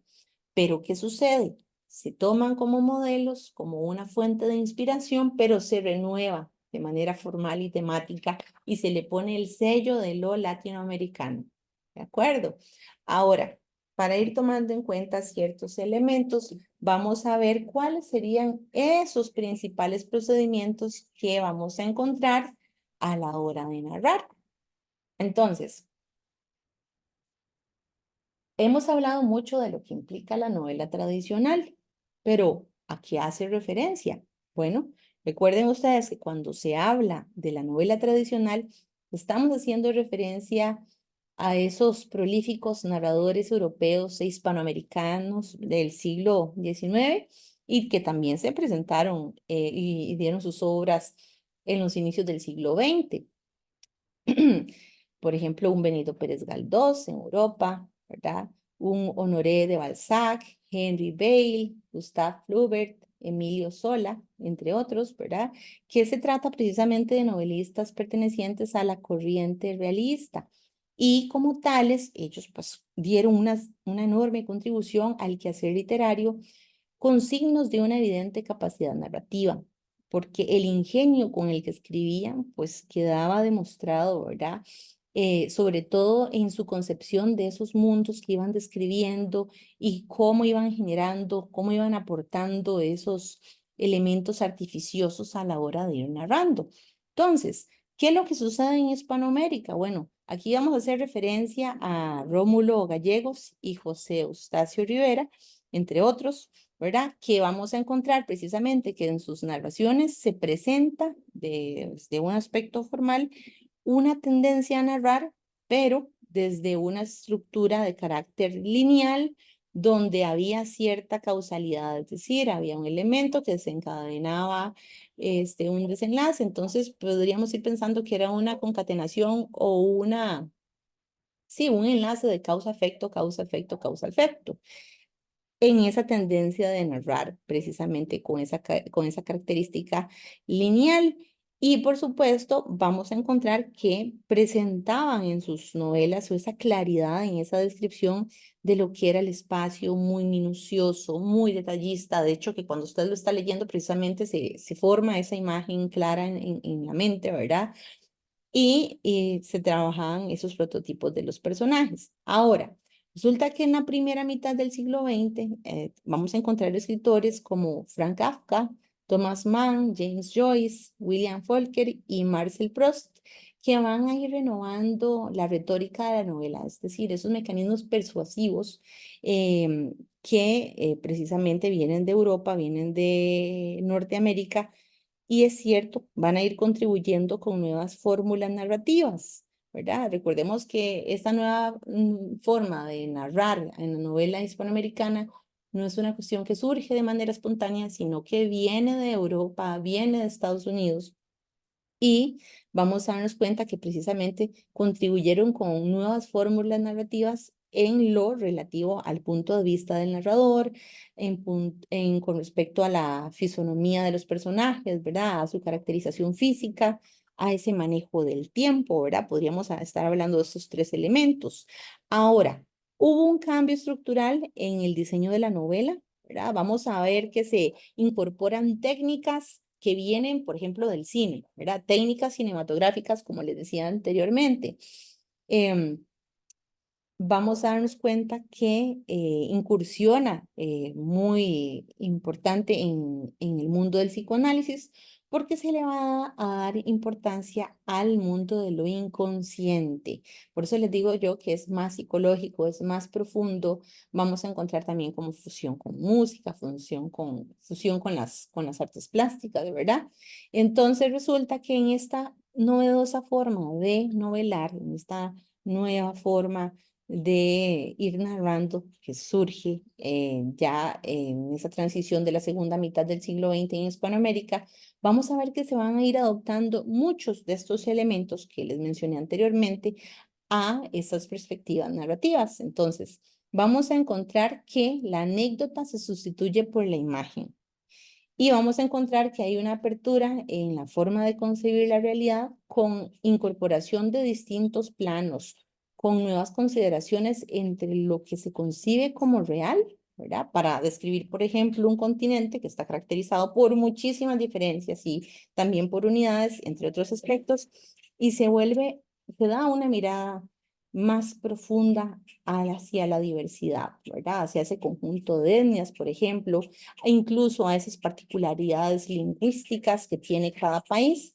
Pero, ¿qué sucede? Se toman como modelos, como una fuente de inspiración, pero se renueva de manera formal y temática y se le pone el sello de lo latinoamericano. ¿De acuerdo? Ahora, para ir tomando en cuenta ciertos elementos, vamos a ver cuáles serían esos principales procedimientos que vamos a encontrar a la hora de narrar. Entonces, hemos hablado mucho de lo que implica la novela tradicional, pero ¿a qué hace referencia? Bueno, recuerden ustedes que cuando se habla de la novela tradicional, estamos haciendo referencia a esos prolíficos narradores europeos e hispanoamericanos del siglo XIX y que también se presentaron y dieron sus obras en los inicios del siglo XX. Por ejemplo, un Benito Pérez Galdós en Europa, ¿verdad? Un Honoré de Balzac, Henry Bale, Gustave Flaubert, Emilio Zola, entre otros, ¿verdad? Que se trata precisamente de novelistas pertenecientes a la corriente realista. Y como tales, ellos pues dieron una enorme contribución al quehacer literario con signos de una evidente capacidad narrativa, porque el ingenio con el que escribían, pues quedaba demostrado, ¿verdad? Sobre todo en su concepción de esos mundos que iban describiendo y cómo iban generando, cómo iban aportando esos elementos artificiosos a la hora de ir narrando. Entonces, ¿qué es lo que sucede en Hispanoamérica? Bueno, aquí vamos a hacer referencia a Rómulo Gallegos y José Eustacio Rivera, entre otros, ¿verdad? Que vamos a encontrar precisamente que en sus narraciones se presenta de un aspecto formal una tendencia a narrar, pero desde una estructura de carácter lineal donde había cierta causalidad, es decir, había un elemento que desencadenaba un desenlace, entonces podríamos ir pensando que era una concatenación o sí, un enlace de causa-efecto, causa-efecto, causa-efecto en esa tendencia de narrar, precisamente con con esa característica lineal. Y por supuesto, vamos a encontrar que presentaban en sus novelas o esa claridad en esa descripción de lo que era el espacio, muy minucioso, muy detallista. De hecho, que cuando usted lo está leyendo, precisamente se forma esa imagen clara en la mente, ¿verdad? Y se trabajaban esos prototipos de los personajes. Ahora, resulta que en la primera mitad del siglo XX vamos a encontrar escritores como Frank Kafka, Thomas Mann, James Joyce, William Faulkner y Marcel Proust, que van a ir renovando la retórica de la novela, es decir, esos mecanismos persuasivos que precisamente vienen de Europa, vienen de Norteamérica y es cierto, van a ir contribuyendo con nuevas fórmulas narrativas, ¿verdad? Recordemos que esta nueva forma de narrar en la novela hispanoamericana no es una cuestión que surge de manera espontánea, sino que viene de Europa, viene de Estados Unidos y vamos a darnos cuenta que precisamente contribuyeron con nuevas fórmulas narrativas en lo relativo al punto de vista del narrador, con respecto a la fisonomía de los personajes, ¿verdad? A su caracterización física, a ese manejo del tiempo, ¿verdad? Podríamos estar hablando de estos tres elementos. Ahora, hubo un cambio estructural en el diseño de la novela, ¿verdad? Vamos a ver que se incorporan técnicas que vienen, por ejemplo, del cine, ¿verdad? Técnicas cinematográficas, como les decía anteriormente. Vamos a darnos cuenta que incursiona muy importante en el mundo del psicoanálisis, porque se le va a dar importancia al mundo de lo inconsciente. Por eso les digo yo que es más psicológico, es más profundo. Vamos a encontrar también como fusión con música, fusión con las artes plásticas, de verdad. Entonces resulta que en esta novedosa forma de novelar, en esta nueva forma de ir narrando que surge ya en esa transición de la segunda mitad del siglo XX en Hispanoamérica, vamos a ver que se van a ir adoptando muchos de estos elementos que les mencioné anteriormente a esas perspectivas narrativas. Entonces, vamos a encontrar que la anécdota se sustituye por la imagen. Y vamos a encontrar que hay una apertura en la forma de concebir la realidad con incorporación de distintos planos, con nuevas consideraciones entre lo que se concibe como real, ¿verdad? Para describir, por ejemplo, un continente que está caracterizado por muchísimas diferencias y también por unidades, entre otros aspectos, y se da una mirada más profunda hacia la diversidad, ¿verdad? Hacia ese conjunto de etnias, por ejemplo, e incluso a esas particularidades lingüísticas que tiene cada país,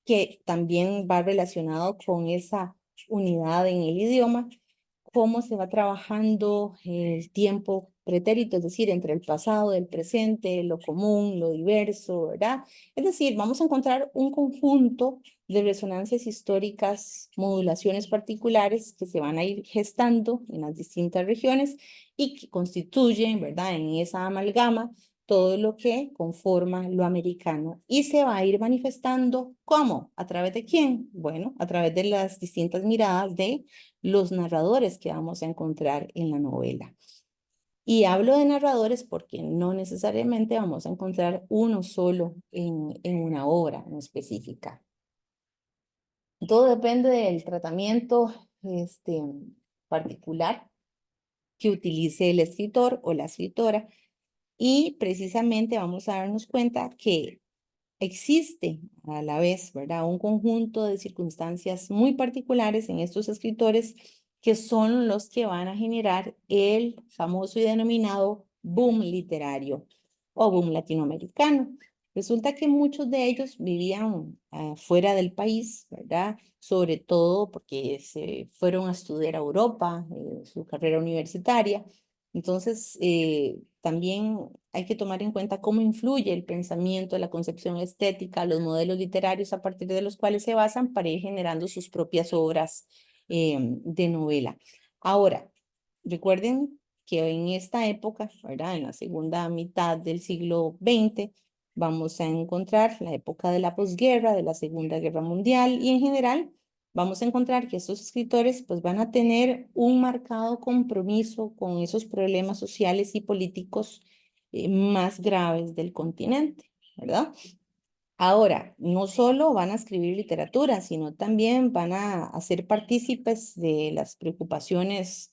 que también va relacionado con esa unidad en el idioma, cómo se va trabajando el tiempo pretérito, es decir, entre el pasado, el presente, lo común, lo diverso, ¿verdad? Es decir, vamos a encontrar un conjunto de resonancias históricas, modulaciones particulares que se van a ir gestando en las distintas regiones y que constituyen, ¿verdad? En esa amalgama todo lo que conforma lo americano y se va a ir manifestando ¿cómo? ¿A través de quién? Bueno, a través de las distintas miradas de los narradores que vamos a encontrar en la novela. Y hablo de narradores porque no necesariamente vamos a encontrar uno solo en una obra en específica. Todo depende del tratamiento particular que utilice el escritor o la escritora. Y precisamente vamos a darnos cuenta que existe a la vez, ¿verdad? Un conjunto de circunstancias muy particulares en estos escritores que son los que van a generar el famoso y denominado boom literario o boom latinoamericano. Resulta que muchos de ellos vivían fuera del país, ¿verdad? Sobre todo porque se fueron a estudiar a Europa, su carrera universitaria. Entonces, también hay que tomar en cuenta cómo influye el pensamiento, la concepción estética, los modelos literarios a partir de los cuales se basan para ir generando sus propias obras de novela. Ahora, recuerden que en esta época, ¿verdad? En la segunda mitad del siglo XX, vamos a encontrar la época de la posguerra, de la Segunda Guerra Mundial y en general vamos a encontrar que estos escritores pues van a tener un marcado compromiso con esos problemas sociales y políticos más graves del continente, ¿verdad? Ahora, no solo van a escribir literatura, sino también van a hacer partícipes de las preocupaciones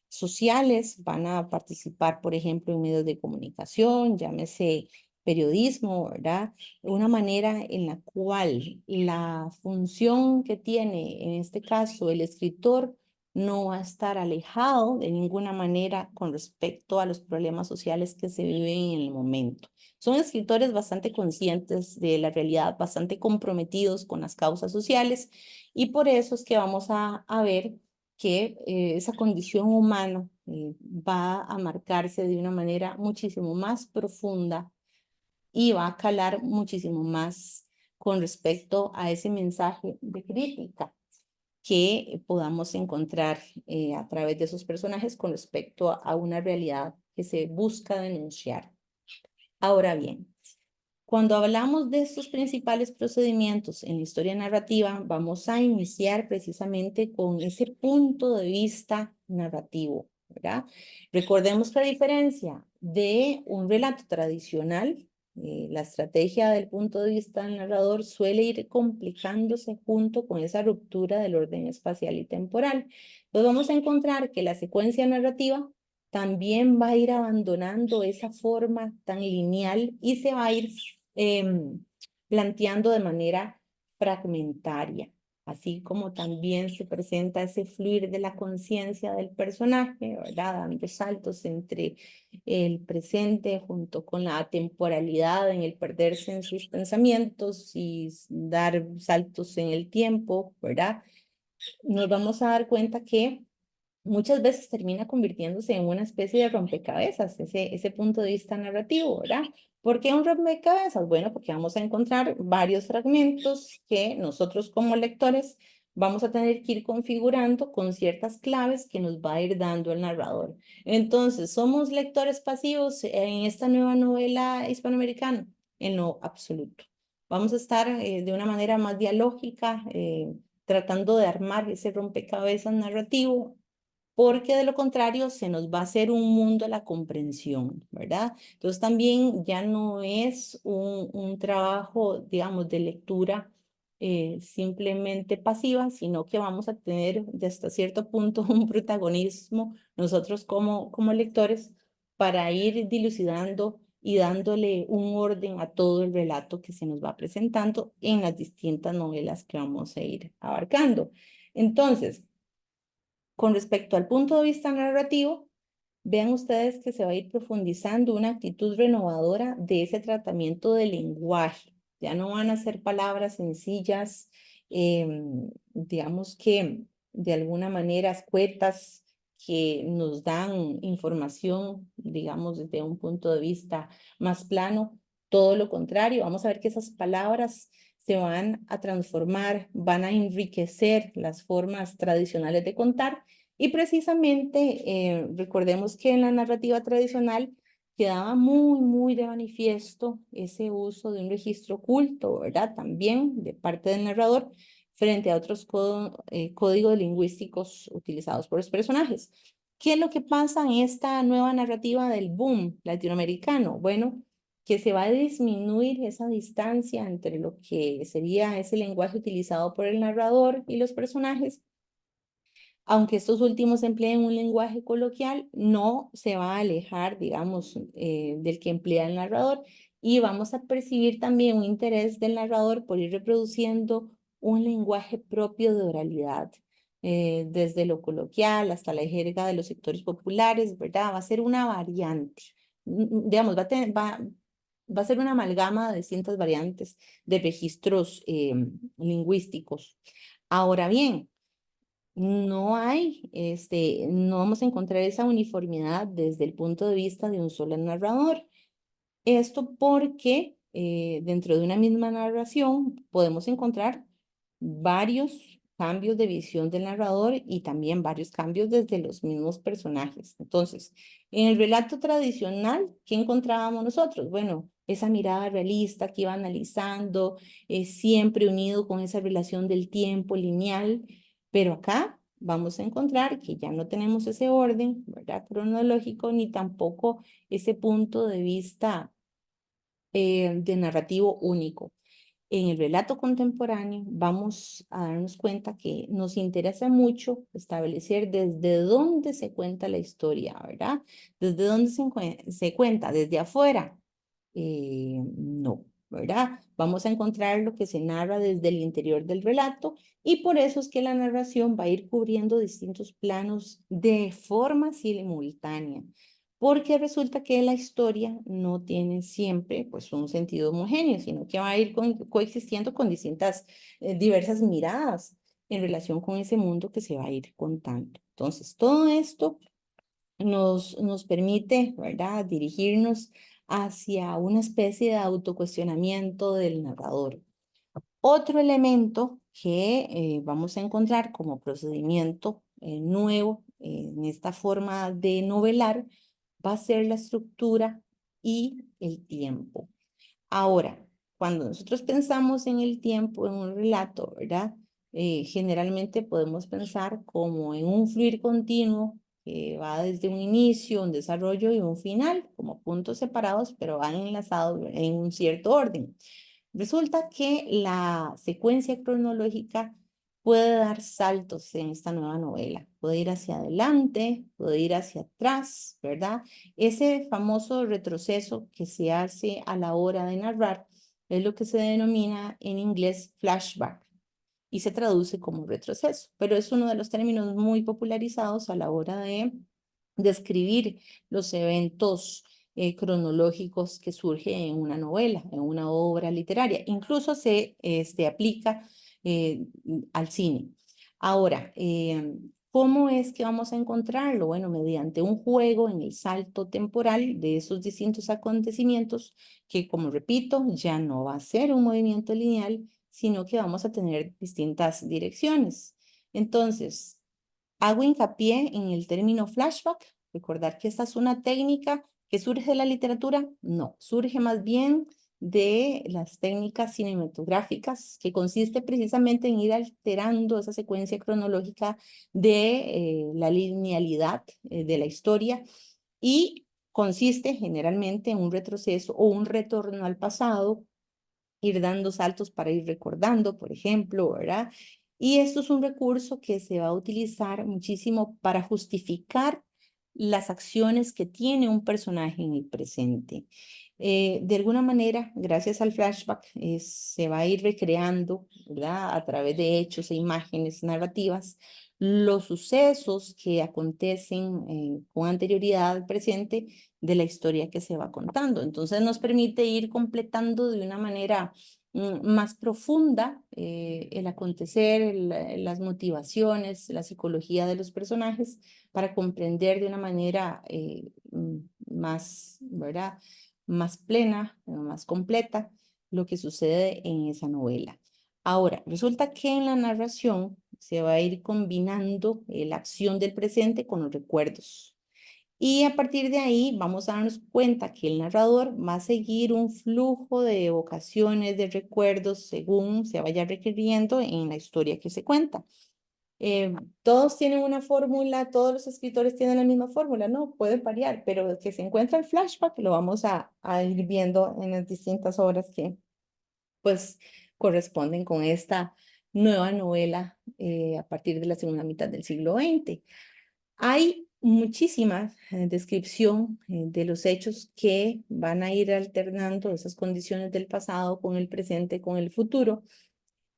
sociales, van a participar, por ejemplo, en medios de comunicación, llámese periodismo, ¿verdad? Una manera en la cual la función que tiene, en este caso, el escritor, no va a estar alejado de ninguna manera con respecto a los problemas sociales que se viven en el momento. Son escritores bastante conscientes de la realidad, bastante comprometidos con las causas sociales y por eso es que vamos a ver que esa condición humana va a marcarse de una manera muchísimo más profunda y va a calar muchísimo más con respecto a ese mensaje de crítica que podamos encontrar a través de esos personajes con respecto a una realidad que se busca denunciar. Ahora bien, cuando hablamos de estos principales procedimientos en la historia narrativa, vamos a iniciar precisamente con ese punto de vista narrativo, ¿verdad? Recordemos que a diferencia de un relato tradicional, la estrategia del punto de vista del narrador suele ir complicándose junto con esa ruptura del orden espacial y temporal. Entonces vamos a encontrar que la secuencia narrativa también va a ir abandonando esa forma tan lineal y se va a ir planteando de manera fragmentaria. así como también se presenta ese fluir de la conciencia del personaje, ¿verdad? Dando saltos entre el presente junto con la temporalidad en el perderse en sus pensamientos y dar saltos en el tiempo, ¿verdad? Nos vamos a dar cuenta que muchas veces termina convirtiéndose en una especie de rompecabezas, ese punto de vista narrativo, ¿verdad? ¿Por qué un rompecabezas? Bueno, porque vamos a encontrar varios fragmentos que nosotros como lectores vamos a tener que ir configurando con ciertas claves que nos va a ir dando el narrador. Entonces, ¿somos lectores pasivos en esta nueva novela hispanoamericana? En lo absoluto. Vamos a estar de una manera más dialógica, tratando de armar ese rompecabezas narrativo, porque de lo contrario se nos va a hacer un mundo a la comprensión, ¿verdad? Entonces también ya no es un trabajo, digamos, de lectura simplemente pasiva, sino que vamos a tener de hasta cierto punto un protagonismo nosotros como lectores para ir dilucidando y dándole un orden a todo el relato que se nos va presentando en las distintas novelas que vamos a ir abarcando. Entonces, con respecto al punto de vista narrativo, vean ustedes que se va a ir profundizando una actitud renovadora de ese tratamiento del lenguaje. Ya no van a ser palabras sencillas, digamos que de alguna manera escuetas, que nos dan información, digamos, desde un punto de vista más plano. Todo lo contrario, vamos a ver que esas palabras se van a transformar, van a enriquecer las formas tradicionales de contar y precisamente recordemos que en la narrativa tradicional quedaba muy de manifiesto ese uso de un registro oculto, ¿verdad? También de parte del narrador frente a otros códigos lingüísticos utilizados por los personajes. ¿Qué es lo que pasa en esta nueva narrativa del boom latinoamericano? Bueno, que se va a disminuir esa distancia entre lo que sería ese lenguaje utilizado por el narrador y los personajes. Aunque estos últimos empleen un lenguaje coloquial, no se va a alejar, digamos, del que emplea el narrador, y vamos a percibir también un interés del narrador por ir reproduciendo un lenguaje propio de oralidad, desde lo coloquial hasta la jerga de los sectores populares, ¿verdad? Va a ser una variante, digamos, va a ser una amalgama de distintas variantes de registros lingüísticos. Ahora bien, no vamos a encontrar esa uniformidad desde el punto de vista de un solo narrador. Esto porque dentro de una misma narración podemos encontrar varios cambios de visión del narrador y también varios cambios desde los mismos personajes. Entonces, en el relato tradicional, ¿qué encontrábamos nosotros? Bueno, esa mirada realista que iba analizando, siempre unido con esa relación del tiempo lineal, pero acá vamos a encontrar que ya no tenemos ese orden, ¿verdad? Cronológico, ni tampoco ese punto de vista de narrativo único. En el relato contemporáneo vamos a darnos cuenta que nos interesa mucho establecer desde dónde se cuenta la historia, ¿verdad? Desde dónde se cuenta, desde afuera. No, ¿verdad? Vamos a encontrar lo que se narra desde el interior del relato y por eso es que la narración va a ir cubriendo distintos planos de forma simultánea, porque resulta que la historia no tiene siempre pues un sentido homogéneo, sino que va a ir coexistiendo con distintas, diversas miradas en relación con ese mundo que se va a ir contando. Entonces, todo esto nos permite, ¿verdad?, dirigirnos hacia una especie de autocuestionamiento del narrador. Otro elemento que vamos a encontrar como procedimiento nuevo en esta forma de novelar va a ser la estructura y el tiempo. Ahora, cuando nosotros pensamos en el tiempo, en un relato, ¿verdad? Generalmente podemos pensar como en un fluir continuo que va desde un inicio, un desarrollo y un final, como puntos separados, pero van enlazados en un cierto orden. Resulta que la secuencia cronológica puede dar saltos en esta nueva novela. Puede ir hacia adelante, puede ir hacia atrás, ¿verdad? Ese famoso retroceso que se hace a la hora de narrar es lo que se denomina en inglés flashback. y se traduce como retroceso, pero es uno de los términos muy popularizados a la hora de describir los eventos cronológicos que surgen en una novela, en una obra literaria. Incluso se aplica al cine. Ahora, ¿cómo es que vamos a encontrarlo? Bueno, mediante un juego en el salto temporal de esos distintos acontecimientos que, como repito, ya no va a ser un movimiento lineal, sino que vamos a tener distintas direcciones. Entonces, hago hincapié en el término flashback, recordar que esta es una técnica que surge de la literatura, no, surge más bien de las técnicas cinematográficas, que consiste precisamente en ir alterando esa secuencia cronológica de la linealidad de la historia y consiste generalmente en un retroceso o un retorno al pasado, ir dando saltos para ir recordando, por ejemplo, ¿verdad? Y esto es un recurso que se va a utilizar muchísimo para justificar las acciones que tiene un personaje en el presente. De alguna manera, gracias al flashback, se va a ir recreando, ¿verdad? A través de hechos e imágenes narrativas, los sucesos que acontecen con anterioridad al presente de la historia que se va contando. Entonces nos permite ir completando de una manera más profunda el acontecer, las motivaciones, la psicología de los personajes para comprender de una manera más, ¿verdad? Más plena, más completa lo que sucede en esa novela. Ahora, resulta que en la narración se va a ir combinando la acción del presente con los recuerdos. Y a partir de ahí vamos a darnos cuenta que el narrador va a seguir un flujo de evocaciones, de recuerdos, según se vaya requiriendo en la historia que se cuenta. Todos tienen una fórmula, todos los escritores tienen la misma fórmula, no, puede variar, pero que se encuentra el flashback lo vamos a ir viendo en las distintas obras que pues corresponden con esta nueva novela a partir de la segunda mitad del siglo XX. Hay muchísima descripción de los hechos que van a ir alternando esas condiciones del pasado con el presente, con el futuro.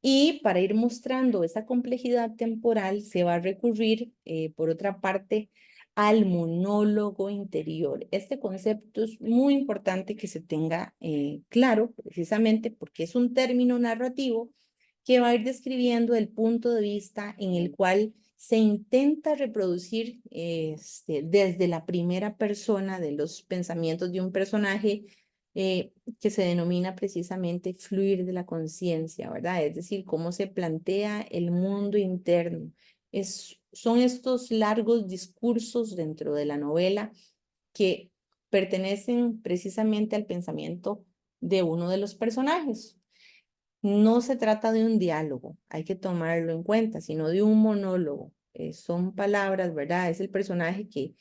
Y para ir mostrando esa complejidad temporal, se va a recurrir, por otra parte, al monólogo interior. Este concepto es muy importante que se tenga claro, precisamente porque es un término narrativo que va a ir describiendo el punto de vista en el cual se intenta reproducir desde la primera persona de los pensamientos de un personaje que se denomina precisamente fluir de la conciencia, ¿verdad? Es decir, cómo se plantea el mundo interno. Son estos largos discursos dentro de la novela que pertenecen precisamente al pensamiento de uno de los personajes. No se trata de un diálogo, hay que tomarlo en cuenta, sino de un monólogo. Son palabras, ¿verdad? Es el personaje que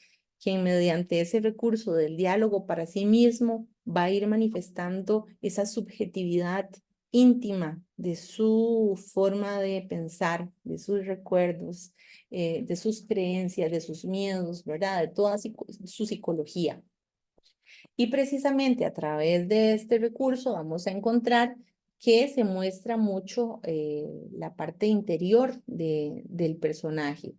mediante ese recurso del diálogo para sí mismo va a ir manifestando esa subjetividad íntima de su forma de pensar, de sus recuerdos, de sus creencias, de sus miedos, ¿verdad? De toda su psicología. Y precisamente a través de este recurso vamos a encontrar que se muestra mucho la parte interior del personaje.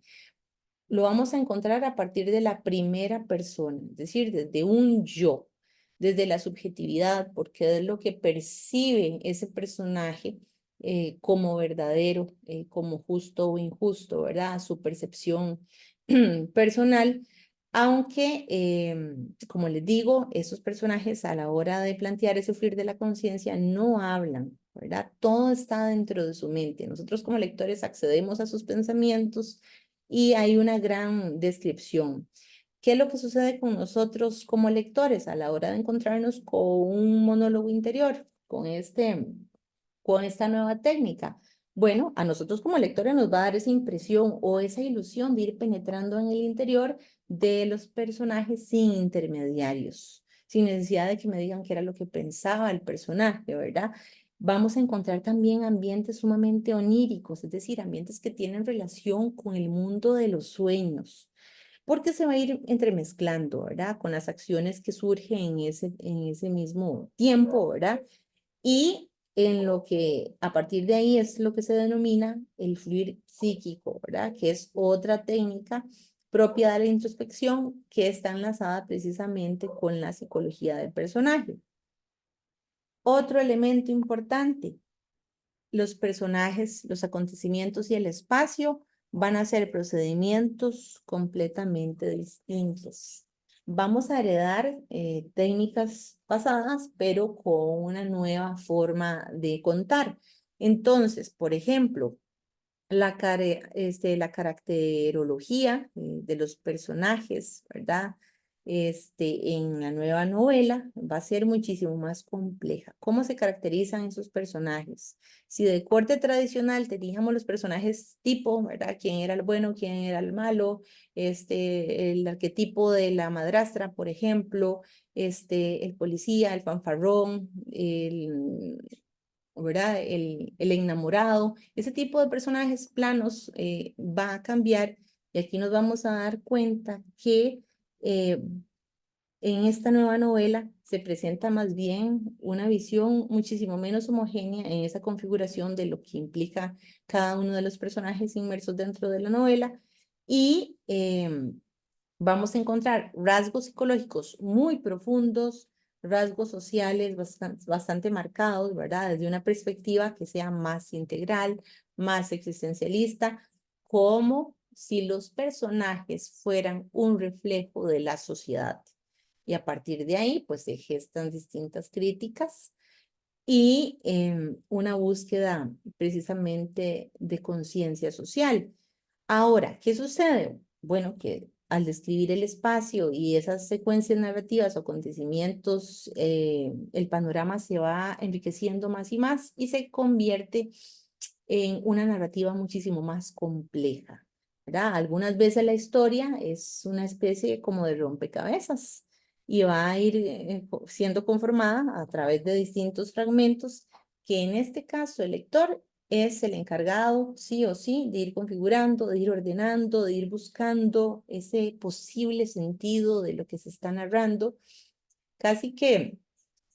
Lo vamos a encontrar a partir de la primera persona, es decir, desde un yo, desde la subjetividad, porque es lo que percibe ese personaje como verdadero, como justo o injusto, ¿verdad? Su percepción personal, aunque, como les digo, esos personajes a la hora de plantear ese fluir de la conciencia no hablan, ¿verdad? Todo está dentro de su mente. Nosotros como lectores accedemos a sus pensamientos y hay una gran descripción. ¿Qué es lo que sucede con nosotros como lectores a la hora de encontrarnos con un monólogo interior, con esta nueva técnica? Bueno, a nosotros como lectores nos va a dar esa impresión o esa ilusión de ir penetrando en el interior de los personajes sin intermediarios, sin necesidad de que me digan qué era lo que pensaba el personaje, ¿verdad? Vamos a encontrar también ambientes sumamente oníricos, es decir, ambientes que tienen relación con el mundo de los sueños, porque se va a ir entremezclando, ¿verdad? Con las acciones que surgen en ese mismo tiempo, ¿verdad? Y en lo que a partir de ahí es lo que se denomina el fluir psíquico, ¿verdad? Que es otra técnica propia de la introspección que está enlazada precisamente con la psicología del personaje. Otro elemento importante, los personajes, los acontecimientos y el espacio van a ser procedimientos completamente distintos. Vamos a heredar técnicas pasadas, pero con una nueva forma de contar. Entonces, por ejemplo, la caracterología de los personajes, ¿verdad? En la nueva novela va a ser muchísimo más compleja. ¿Cómo se caracterizan esos personajes? Si de corte tradicional teníamos los personajes tipo, ¿verdad? ¿Quién era el bueno, quién era el malo? El arquetipo de la madrastra, por ejemplo, el policía, el fanfarrón, ¿verdad? El enamorado, ese tipo de personajes planos va a cambiar y aquí nos vamos a dar cuenta que en esta nueva novela se presenta más bien una visión muchísimo menos homogénea en esa configuración de lo que implica cada uno de los personajes inmersos dentro de la novela y vamos a encontrar rasgos psicológicos muy profundos, rasgos sociales bastante marcados, ¿verdad? Desde una perspectiva que sea más integral, más existencialista, como si los personajes fueran un reflejo de la sociedad. Y a partir de ahí, pues se gestan distintas críticas y una búsqueda precisamente de conciencia social. Ahora, ¿qué sucede? Bueno, que al describir el espacio y esas secuencias narrativas o acontecimientos, el panorama se va enriqueciendo más y se convierte en una narrativa muchísimo más compleja, ¿verdad? Algunas veces la historia es una especie como de rompecabezas y va a ir siendo conformada a través de distintos fragmentos que en este caso el lector es el encargado, sí o sí, de ir configurando, de ir ordenando, de ir buscando ese posible sentido de lo que se está narrando. Casi que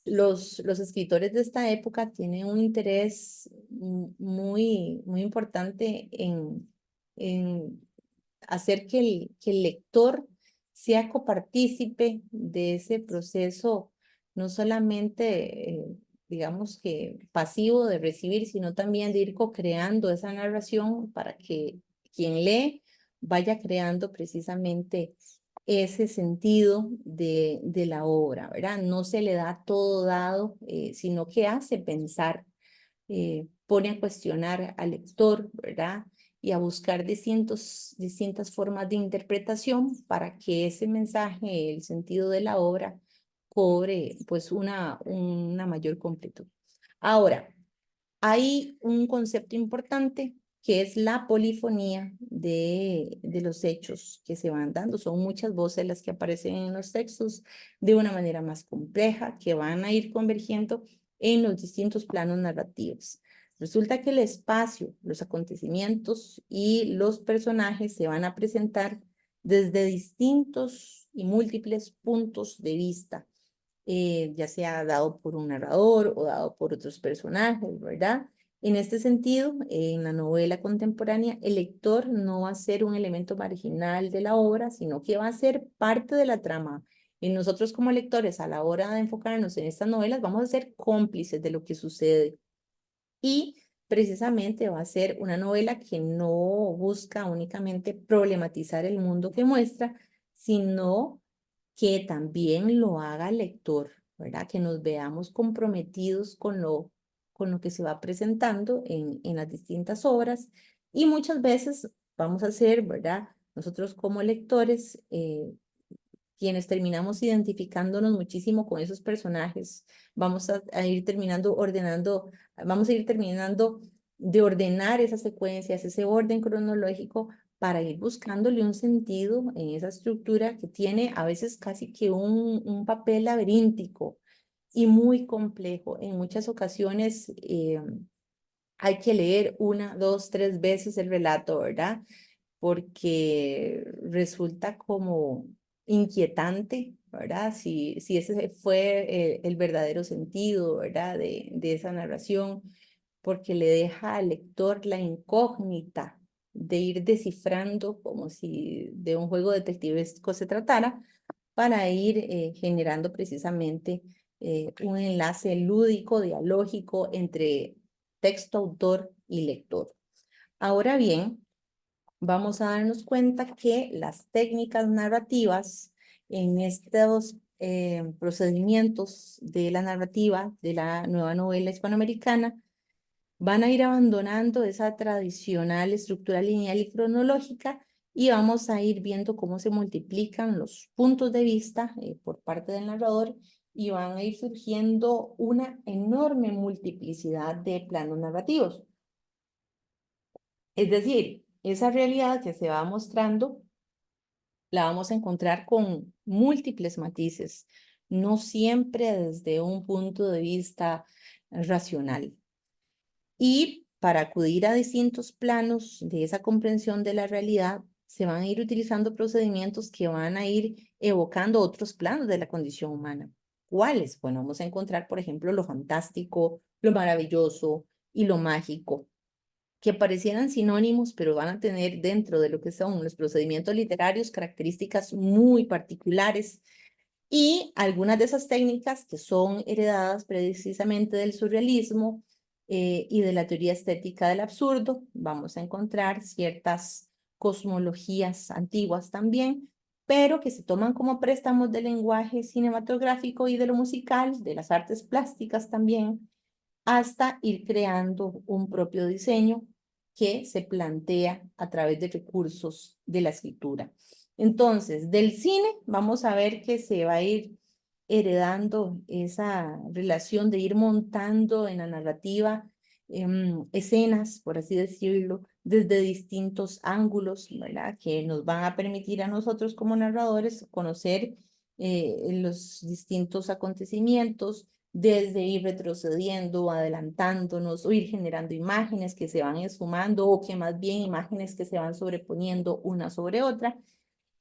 los escritores de esta época tienen un interés muy importante en hacer que el lector sea copartícipe de ese proceso, no solamente, digamos que pasivo de recibir, sino también de ir co-creando esa narración para que quien lee vaya creando precisamente ese sentido de la obra, ¿verdad? No se le da todo dado, sino que hace pensar, pone a cuestionar al lector, ¿verdad? Y a buscar distintas formas de interpretación para que ese mensaje, el sentido de la obra, cobre pues una mayor completud. Ahora, hay un concepto importante que es la polifonía de los hechos que se van dando. Son muchas voces las que aparecen en los textos de una manera más compleja, que van a ir convergiendo en los distintos planos narrativos. Resulta que el espacio, los acontecimientos y los personajes se van a presentar desde distintos y múltiples puntos de vista, ya sea dado por un narrador o dado por otros personajes, ¿verdad? En este sentido, en la novela contemporánea, el lector no va a ser un elemento marginal de la obra, sino que va a ser parte de la trama. Y nosotros como lectores, a la hora de enfocarnos en estas novelas, vamos a ser cómplices de lo que sucede. Y precisamente va a ser una novela que no busca únicamente problematizar el mundo que muestra, sino que también lo haga el lector, ¿verdad? Que nos veamos comprometidos con lo que se va presentando en las distintas obras y muchas veces vamos a ser, ¿verdad? Nosotros como lectores, quienes terminamos identificándonos muchísimo con esos personajes, vamos a ir terminando ordenando, vamos a ir terminando de ordenar esas secuencias, ese orden cronológico para ir buscándole un sentido en esa estructura que tiene a veces casi que un papel laberíntico y muy complejo. En muchas ocasiones hay que leer una, dos, tres veces el relato, ¿verdad? Porque resulta como inquietante, ¿verdad? Si ese fue el verdadero sentido, ¿verdad? De esa narración, porque le deja al lector la incógnita de ir descifrando como si de un juego detectivesco se tratara, para ir generando precisamente un enlace lúdico, dialógico entre texto, autor y lector. Ahora bien, vamos a darnos cuenta que las técnicas narrativas en estos procedimientos de la narrativa de la nueva novela hispanoamericana van a ir abandonando esa tradicional estructura lineal y cronológica y vamos a ir viendo cómo se multiplican los puntos de vista por parte del narrador y van a ir surgiendo una enorme multiplicidad de planos narrativos. Es decir, esa realidad que se va mostrando la vamos a encontrar con múltiples matices, no siempre desde un punto de vista racional. Y para acudir a distintos planos de esa comprensión de la realidad, se van a ir utilizando procedimientos que van a ir evocando otros planos de la condición humana. ¿Cuáles? Bueno, vamos a encontrar, por ejemplo, lo fantástico, lo maravilloso y lo mágico, que parecieran sinónimos, pero van a tener dentro de lo que son los procedimientos literarios características muy particulares y algunas de esas técnicas que son heredadas precisamente del surrealismo y de la teoría estética del absurdo, vamos a encontrar ciertas cosmologías antiguas también, pero que se toman como préstamos del lenguaje cinematográfico y de lo musical, de las artes plásticas también, hasta ir creando un propio diseño que se plantea a través de recursos de la escritura. Entonces, del cine vamos a ver que se va a ir heredando esa relación de ir montando en la narrativa escenas, por así decirlo, desde distintos ángulos, ¿verdad? Que nos van a permitir a nosotros como narradores conocer los distintos acontecimientos, desde ir retrocediendo, adelantándonos o ir generando imágenes que se van esfumando o que más bien imágenes que se van sobreponiendo una sobre otra.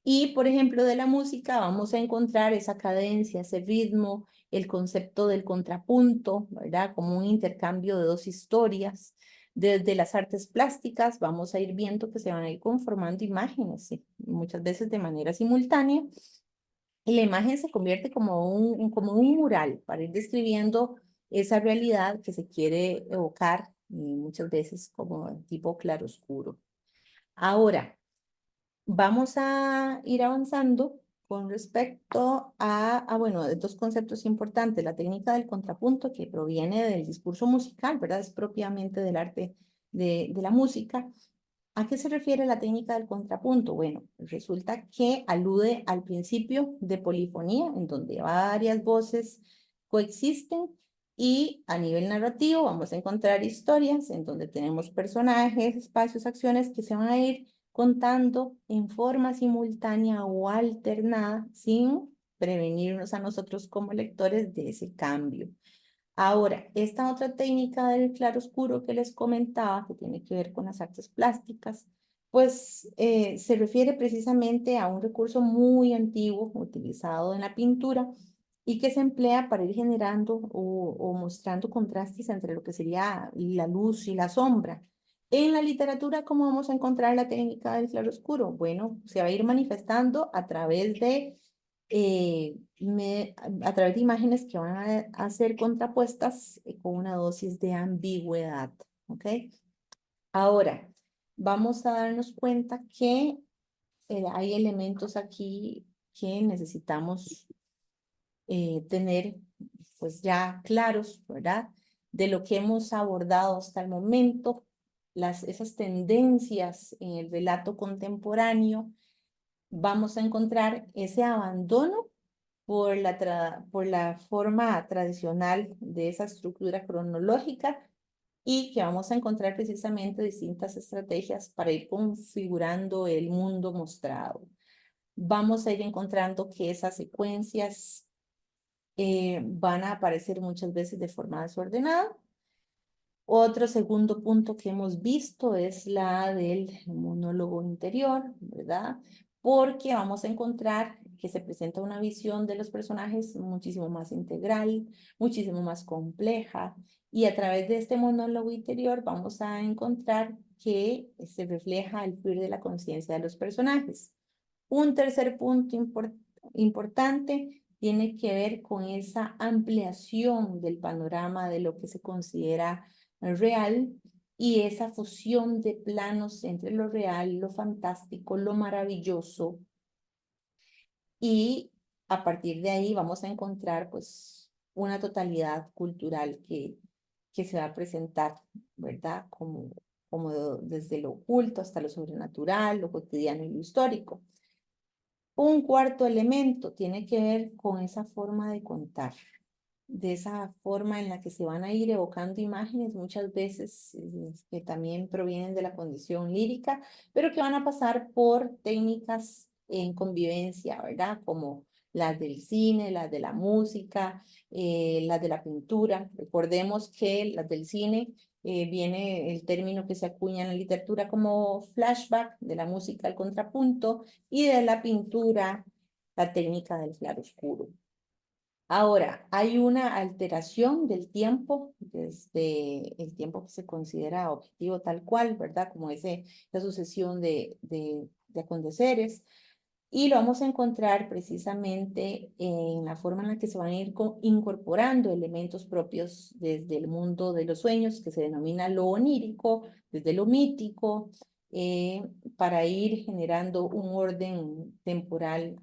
Y, por ejemplo, de la música vamos a encontrar esa cadencia, ese ritmo, el concepto del contrapunto, ¿verdad? Como un intercambio de dos historias. Desde las artes plásticas vamos a ir viendo que se van a ir conformando imágenes, ¿sí? Muchas veces de manera simultánea. Y la imagen se convierte como un mural para ir describiendo esa realidad que se quiere evocar y muchas veces como tipo claroscuro. Ahora, vamos a ir avanzando con respecto bueno, dos conceptos importantes. La técnica del contrapunto, que proviene del discurso musical, ¿verdad? Es propiamente del arte de la música. ¿A qué se refiere la técnica del contrapunto? Bueno, resulta que alude al principio de polifonía, en donde varias voces coexisten y a nivel narrativo vamos a encontrar historias en donde tenemos personajes, espacios, acciones que se van a ir contando en forma simultánea o alternada sin prevenirnos a nosotros como lectores de ese cambio. Ahora, esta otra técnica del claroscuro que les comentaba, que tiene que ver con las artes plásticas, pues se refiere precisamente a un recurso muy antiguo utilizado en la pintura y que se emplea para ir generando o mostrando contrastes entre lo que sería la luz y la sombra. En la literatura, ¿cómo vamos a encontrar la técnica del claroscuro? Bueno, se va a ir manifestando a través de a través de imágenes que van a ser contrapuestas con una dosis de ambigüedad, ¿ok? Ahora, vamos a darnos cuenta que hay elementos aquí que necesitamos tener pues ya claros, ¿verdad? De lo que hemos abordado hasta el momento, esas tendencias en el relato contemporáneo, vamos a encontrar ese abandono por la forma tradicional de esa estructura cronológica y que vamos a encontrar precisamente distintas estrategias para ir configurando el mundo mostrado. Vamos a ir encontrando que esas secuencias van a aparecer muchas veces de forma desordenada. Otro segundo punto que hemos visto es la del monólogo interior, ¿verdad? porque vamos a encontrar que se presenta una visión de los personajes muchísimo más integral, muchísimo más compleja, y a través de este monólogo interior vamos a encontrar que se refleja el fluir de la conciencia de los personajes. Un tercer punto importante tiene que ver con esa ampliación del panorama de lo que se considera real y esa fusión de planos entre lo real, lo fantástico, lo maravilloso. Y a partir de ahí vamos a encontrar pues una totalidad cultural que se va a presentar, ¿verdad? Como desde lo oculto hasta lo sobrenatural, lo cotidiano y lo histórico. Un cuarto elemento tiene que ver con esa forma de contar, de esa forma en la que se van a ir evocando imágenes, muchas veces que también provienen de la condición lírica, pero que van a pasar por técnicas en convivencia, ¿verdad? Como las del cine, las de la música, las de la pintura. Recordemos que las del cine viene el término que se acuña en la literatura como flashback, de la música al contrapunto, y de la pintura, la técnica del claroscuro. Ahora, hay una alteración del tiempo, desde el tiempo que se considera objetivo tal cual, ¿verdad? Como esa sucesión de aconteceres. Y lo vamos a encontrar precisamente en la forma en la que se van a ir incorporando elementos propios desde el mundo de los sueños, que se denomina lo onírico, desde lo mítico, para ir generando un orden temporal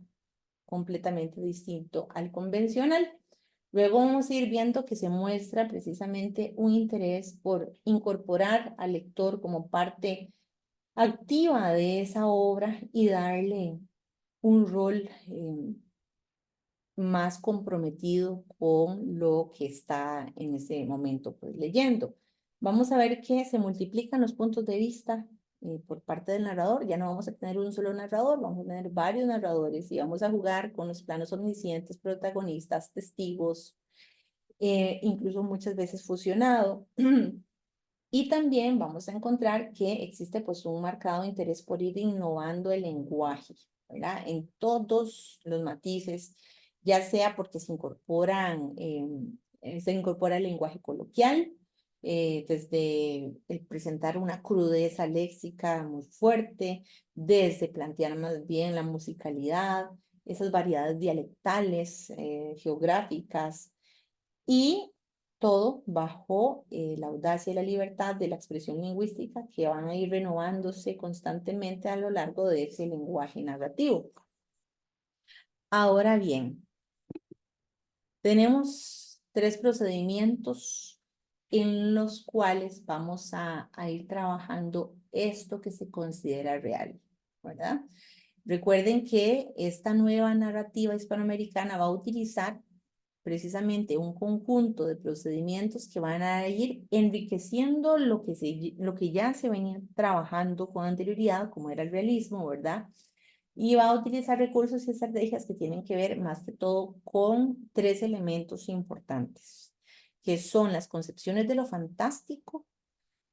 completamente distinto al convencional. Luego vamos a ir viendo que se muestra precisamente un interés por incorporar al lector como parte activa de esa obra y darle un rol más comprometido con lo que está en ese momento pues leyendo. Vamos a ver que se multiplican los puntos de vista por parte del narrador. Ya no vamos a tener un solo narrador, vamos a tener varios narradores y vamos a jugar con los planos omniscientes, protagonistas, testigos, incluso muchas veces fusionado. Y también vamos a encontrar que existe pues un marcado interés por ir innovando el lenguaje, ¿verdad? En todos los matices, ya sea porque se incorpora el lenguaje coloquial, desde el presentar una crudeza léxica muy fuerte, desde plantear más bien la musicalidad, esas variedades dialectales, geográficas, y todo bajo la audacia y la libertad de la expresión lingüística que van a ir renovándose constantemente a lo largo de ese lenguaje narrativo. Ahora bien, tenemos tres procedimientos en los cuales vamos a ir trabajando esto que se considera real, ¿verdad? Recuerden que esta nueva narrativa hispanoamericana va a utilizar precisamente un conjunto de procedimientos que van a ir enriqueciendo lo que ya se venía trabajando con anterioridad, como era el realismo, ¿verdad? Y va a utilizar recursos y estrategias que tienen que ver más que todo con tres elementos importantes, que son las concepciones de lo fantástico,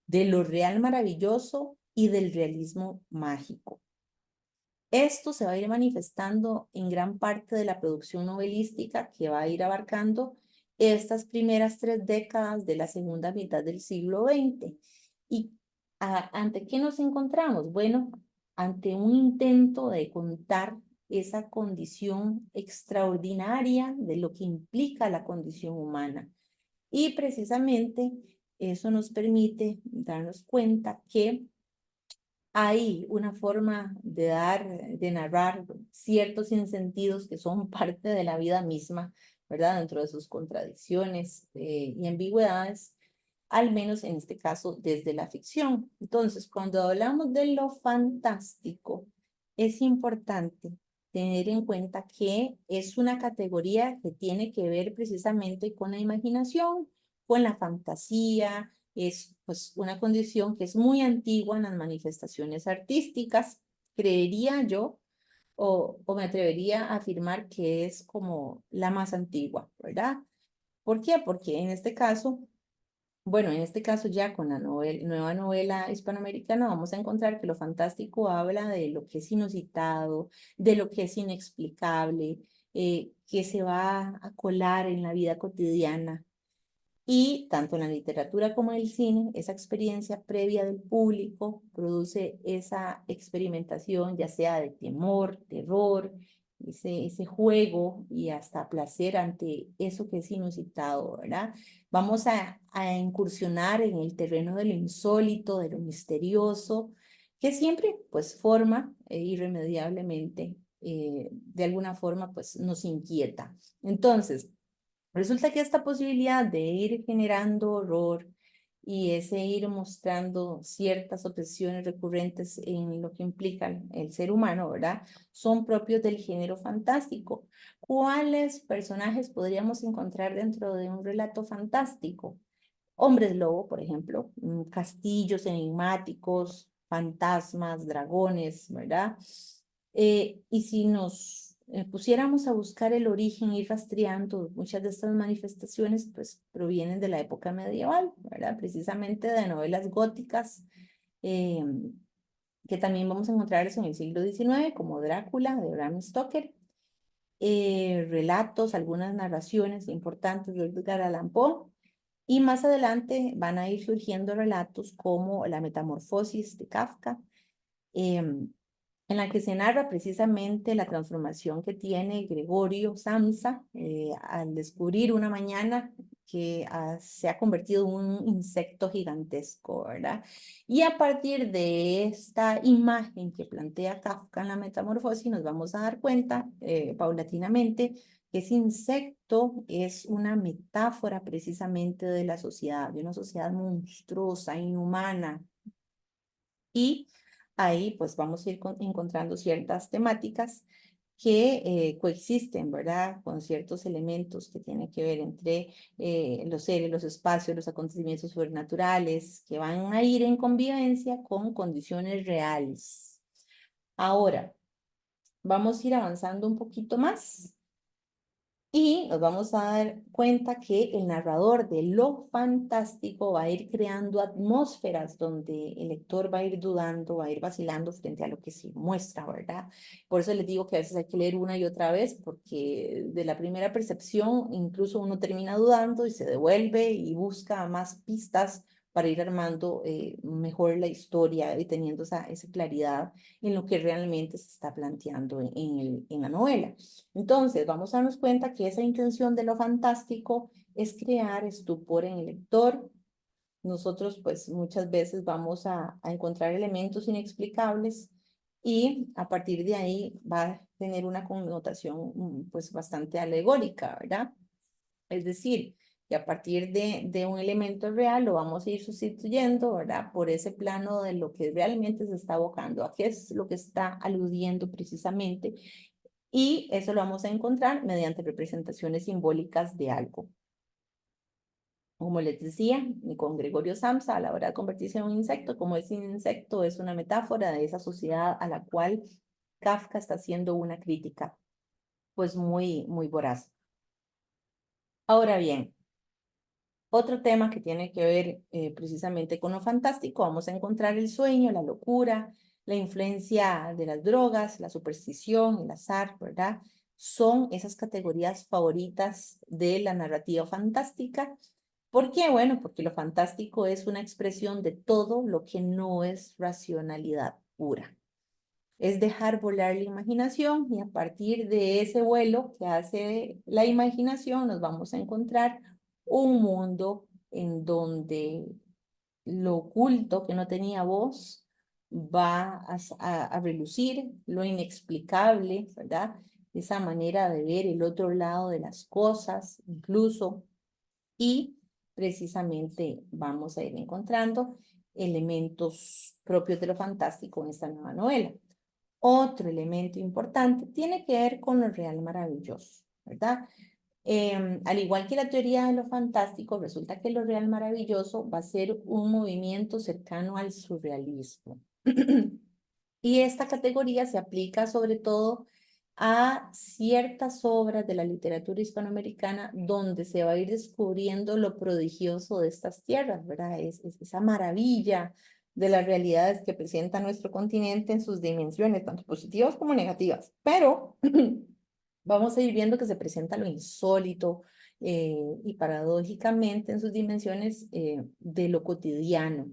de lo real maravilloso y del realismo mágico. Esto se va a ir manifestando en gran parte de la producción novelística que va a ir abarcando estas primeras 3 décadas de la segunda mitad del siglo XX. ¿Y ante qué nos encontramos? Bueno, ante un intento de contar esa condición extraordinaria de lo que implica la condición humana. Y precisamente eso nos permite darnos cuenta que hay una forma de narrar ciertos insentidos que son parte de la vida misma, ¿verdad? Dentro de sus contradicciones y ambigüedades, al menos en este caso desde la ficción. Entonces, cuando hablamos de lo fantástico, es importante tener en cuenta que es una categoría que tiene que ver precisamente con la imaginación, con la fantasía. Es pues una condición que es muy antigua en las manifestaciones artísticas, creería yo, o me atrevería a afirmar que es como la más antigua, ¿verdad? ¿Por qué? Porque en este caso Bueno, en este caso ya con la nueva novela hispanoamericana vamos a encontrar que lo fantástico habla de lo que es inusitado, de lo que es inexplicable, que se va a colar en la vida cotidiana. Y tanto en la literatura como en el cine, esa experiencia previa del público produce esa experimentación, ya sea de temor, terror, ese juego y hasta placer ante eso que es inusitado, ¿verdad? Vamos a incursionar en el terreno de lo insólito, de lo misterioso, que siempre pues forma irremediablemente, de alguna forma pues nos inquieta. Entonces, resulta que esta posibilidad de ir generando horror y ese ir mostrando ciertas obsesiones recurrentes en lo que implica el ser humano, ¿verdad? Son propios del género fantástico. ¿Cuáles personajes podríamos encontrar dentro de un relato fantástico? Hombres lobo, por ejemplo, castillos enigmáticos, fantasmas, dragones, ¿verdad? Y si nos pusiéramos a buscar el origen, ir rastreando, muchas de estas manifestaciones pues provienen de la época medieval, ¿verdad? Precisamente de novelas góticas, eh, que también vamos a encontrarlas en el siglo XIX, como Drácula, de Bram Stoker, relatos, algunas narraciones importantes de Edgar Allan Poe, y más adelante van a ir surgiendo relatos como La Metamorfosis de Kafka, em, en la que se narra precisamente la transformación que tiene Gregorio Samsa al descubrir una mañana que se ha convertido en un insecto gigantesco, ¿verdad? Y a partir de esta imagen que plantea Kafka en la Metamorfosis, nos vamos a dar cuenta paulatinamente que ese insecto es una metáfora precisamente de la sociedad, de una sociedad monstruosa, inhumana, y ahí pues vamos a ir encontrando ciertas temáticas que coexisten, ¿verdad? Con ciertos elementos que tienen que ver entre los seres, los espacios, los acontecimientos sobrenaturales, que van a ir en convivencia con condiciones reales. Ahora, vamos a ir avanzando un poquito más. Y nos vamos a dar cuenta que el narrador de lo fantástico va a ir creando atmósferas donde el lector va a ir dudando, va a ir vacilando frente a lo que se muestra, ¿verdad? Por eso les digo que a veces hay que leer una y otra vez, porque de la primera percepción incluso uno termina dudando y se devuelve y busca más pistas para ir armando mejor la historia y teniendo esa claridad en lo que realmente se está planteando en la novela. Entonces, vamos a darnos cuenta que esa intención de lo fantástico es crear estupor en el lector. Nosotros, pues, muchas veces vamos a encontrar elementos inexplicables y a partir de ahí va a tener una connotación, pues, bastante alegórica, ¿verdad? Es decir, que a partir de un elemento real lo vamos a ir sustituyendo, ¿verdad? Por ese plano de lo que realmente se está evocando, a qué es lo que está aludiendo precisamente, y eso lo vamos a encontrar mediante representaciones simbólicas de algo. Como les decía, con Gregorio Samsa, a la hora de convertirse en un insecto, como ese insecto es una metáfora de esa sociedad a la cual Kafka está haciendo una crítica, pues muy, muy voraz. Ahora bien, otro tema que tiene que ver precisamente con lo fantástico, vamos a encontrar el sueño, la locura, la influencia de las drogas, la superstición, el azar, ¿verdad? Son esas categorías favoritas de la narrativa fantástica. ¿Por qué? Bueno, porque lo fantástico es una expresión de todo lo que no es racionalidad pura. Es dejar volar la imaginación y a partir de ese vuelo que hace la imaginación nos vamos a encontrar un mundo en donde lo oculto que no tenía voz va a relucir, lo inexplicable, ¿verdad? Esa manera de ver el otro lado de las cosas, incluso, y precisamente vamos a ir encontrando elementos propios de lo fantástico en esta nueva novela. Otro elemento importante tiene que ver con lo real maravilloso, ¿verdad? Al igual que la teoría de lo fantástico, resulta que lo real maravilloso va a ser un movimiento cercano al surrealismo. Y esta categoría se aplica sobre todo a ciertas obras de la literatura hispanoamericana donde se va a ir descubriendo lo prodigioso de estas tierras, ¿verdad? Es esa maravilla de las realidades que presenta nuestro continente en sus dimensiones, tanto positivas como negativas. Pero vamos a ir viendo que se presenta lo insólito y paradójicamente en sus dimensiones de lo cotidiano,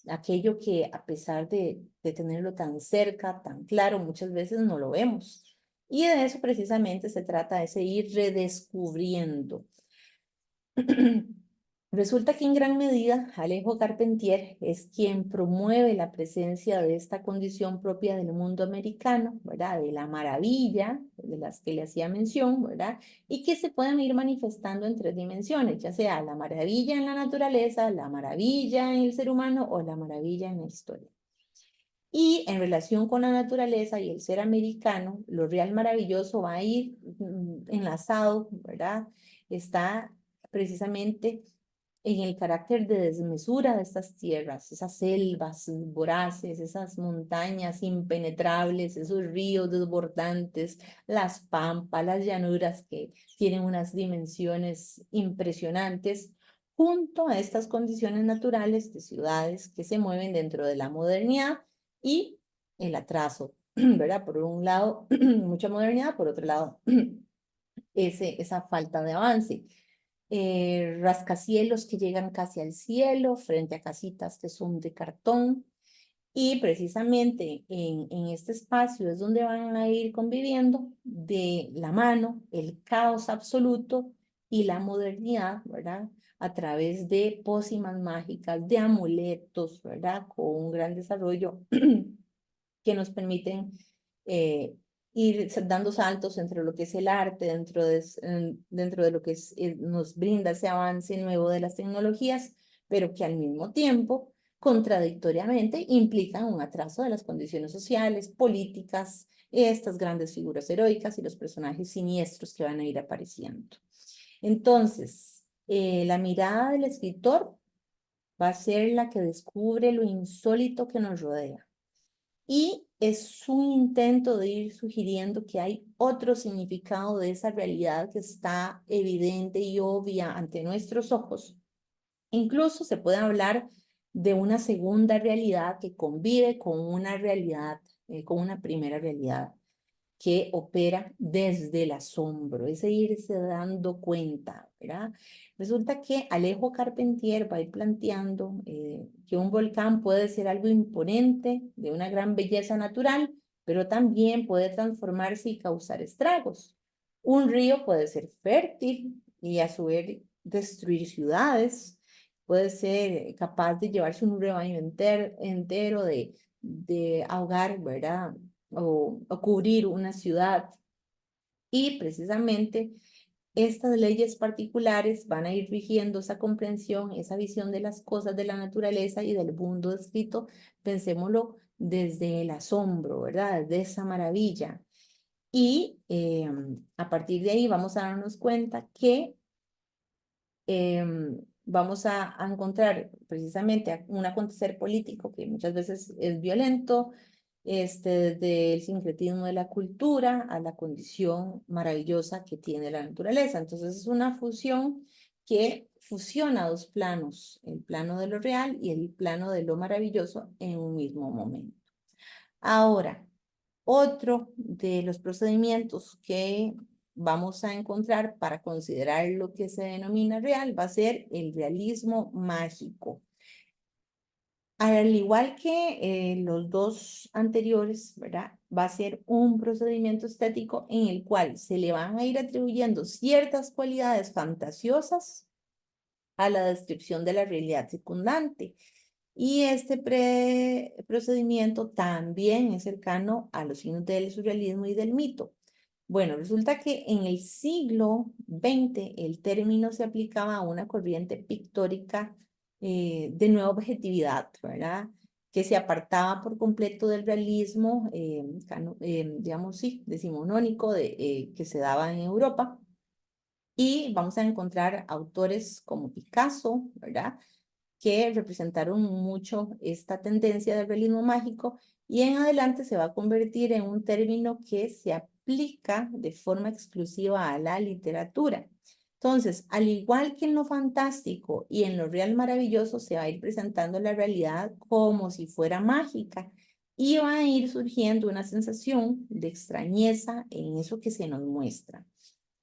aquello que a pesar de tenerlo tan cerca, tan claro, muchas veces no lo vemos. Y de eso precisamente se trata, ese ir redescubriendo. Resulta que en gran medida Alejo Carpentier es quien promueve la presencia de esta condición propia del mundo americano, ¿verdad? De la maravilla, de las que le hacía mención, ¿verdad? Y que se pueden ir manifestando en tres dimensiones, ya sea la maravilla en la naturaleza, la maravilla en el ser humano o la maravilla en la historia. Y en relación con la naturaleza y el ser americano, lo real maravilloso va a ir enlazado, ¿verdad? Está precisamente en el carácter de desmesura de estas tierras, esas selvas voraces, esas montañas impenetrables, esos ríos desbordantes, las pampas, las llanuras que tienen unas dimensiones impresionantes, junto a estas condiciones naturales de ciudades que se mueven dentro de la modernidad y el atraso, ¿verdad? Por un lado, mucha modernidad, por otro lado, esa falta de avance. Rascacielos que llegan casi al cielo frente a casitas que son de cartón. Y precisamente en este espacio es donde van a ir conviviendo de la mano el caos absoluto y la modernidad, ¿verdad? A través de pócimas mágicas, de amuletos, ¿verdad? Con un gran desarrollo que nos permiten ir dando saltos entre lo que es el arte, dentro de lo que nos brinda ese avance nuevo de las tecnologías, pero que al mismo tiempo, contradictoriamente, implican un atraso de las condiciones sociales, políticas, estas grandes figuras heroicas y los personajes siniestros que van a ir apareciendo. Entonces, la mirada del escritor va a ser la que descubre lo insólito que nos rodea. Y es un intento de ir sugiriendo que hay otro significado de esa realidad que está evidente y obvia ante nuestros ojos. Incluso se puede hablar de una segunda realidad que convive con una realidad, con una primera realidad que opera desde el asombro, ese irse dando cuenta, ¿verdad? Resulta que Alejo Carpentier va a ir planteando que un volcán puede ser algo imponente, de una gran belleza natural, pero también puede transformarse y causar estragos. Un río puede ser fértil y a su vez destruir ciudades, puede ser capaz de llevarse un rebaño entero de ahogar, ¿verdad? O cubrir una ciudad. Y precisamente estas leyes particulares van a ir rigiendo esa comprensión, esa visión de las cosas de la naturaleza y del mundo descrito, pensémoslo desde el asombro, ¿verdad? Desde esa maravilla. Y a partir de ahí vamos a darnos cuenta que vamos a encontrar precisamente un acontecer político que muchas veces es violento, desde el sincretismo de la cultura a la condición maravillosa que tiene la naturaleza. Entonces es una fusión que fusiona dos planos, el plano de lo real y el plano de lo maravilloso en un mismo momento. Ahora, otro de los procedimientos que vamos a encontrar para considerar lo que se denomina real va a ser el realismo mágico. Al igual que los dos anteriores, ¿verdad? Va a ser un procedimiento estético en el cual se le van a ir atribuyendo ciertas cualidades fantasiosas a la descripción de la realidad circundante. Y este procedimiento también es cercano a los signos del surrealismo y del mito. Bueno, resulta que en el siglo XX el término se aplicaba a una corriente pictórica de nueva objetividad, ¿verdad? Que se apartaba por completo del realismo, digamos, sí, decimonónico que se daba en Europa. Y vamos a encontrar autores como Picasso, ¿verdad? Que representaron mucho esta tendencia del realismo mágico y en adelante se va a convertir en un término que se aplica de forma exclusiva a la literatura. Entonces, al igual que en lo fantástico y en lo real maravilloso, se va a ir presentando la realidad como si fuera mágica y va a ir surgiendo una sensación de extrañeza en eso que se nos muestra.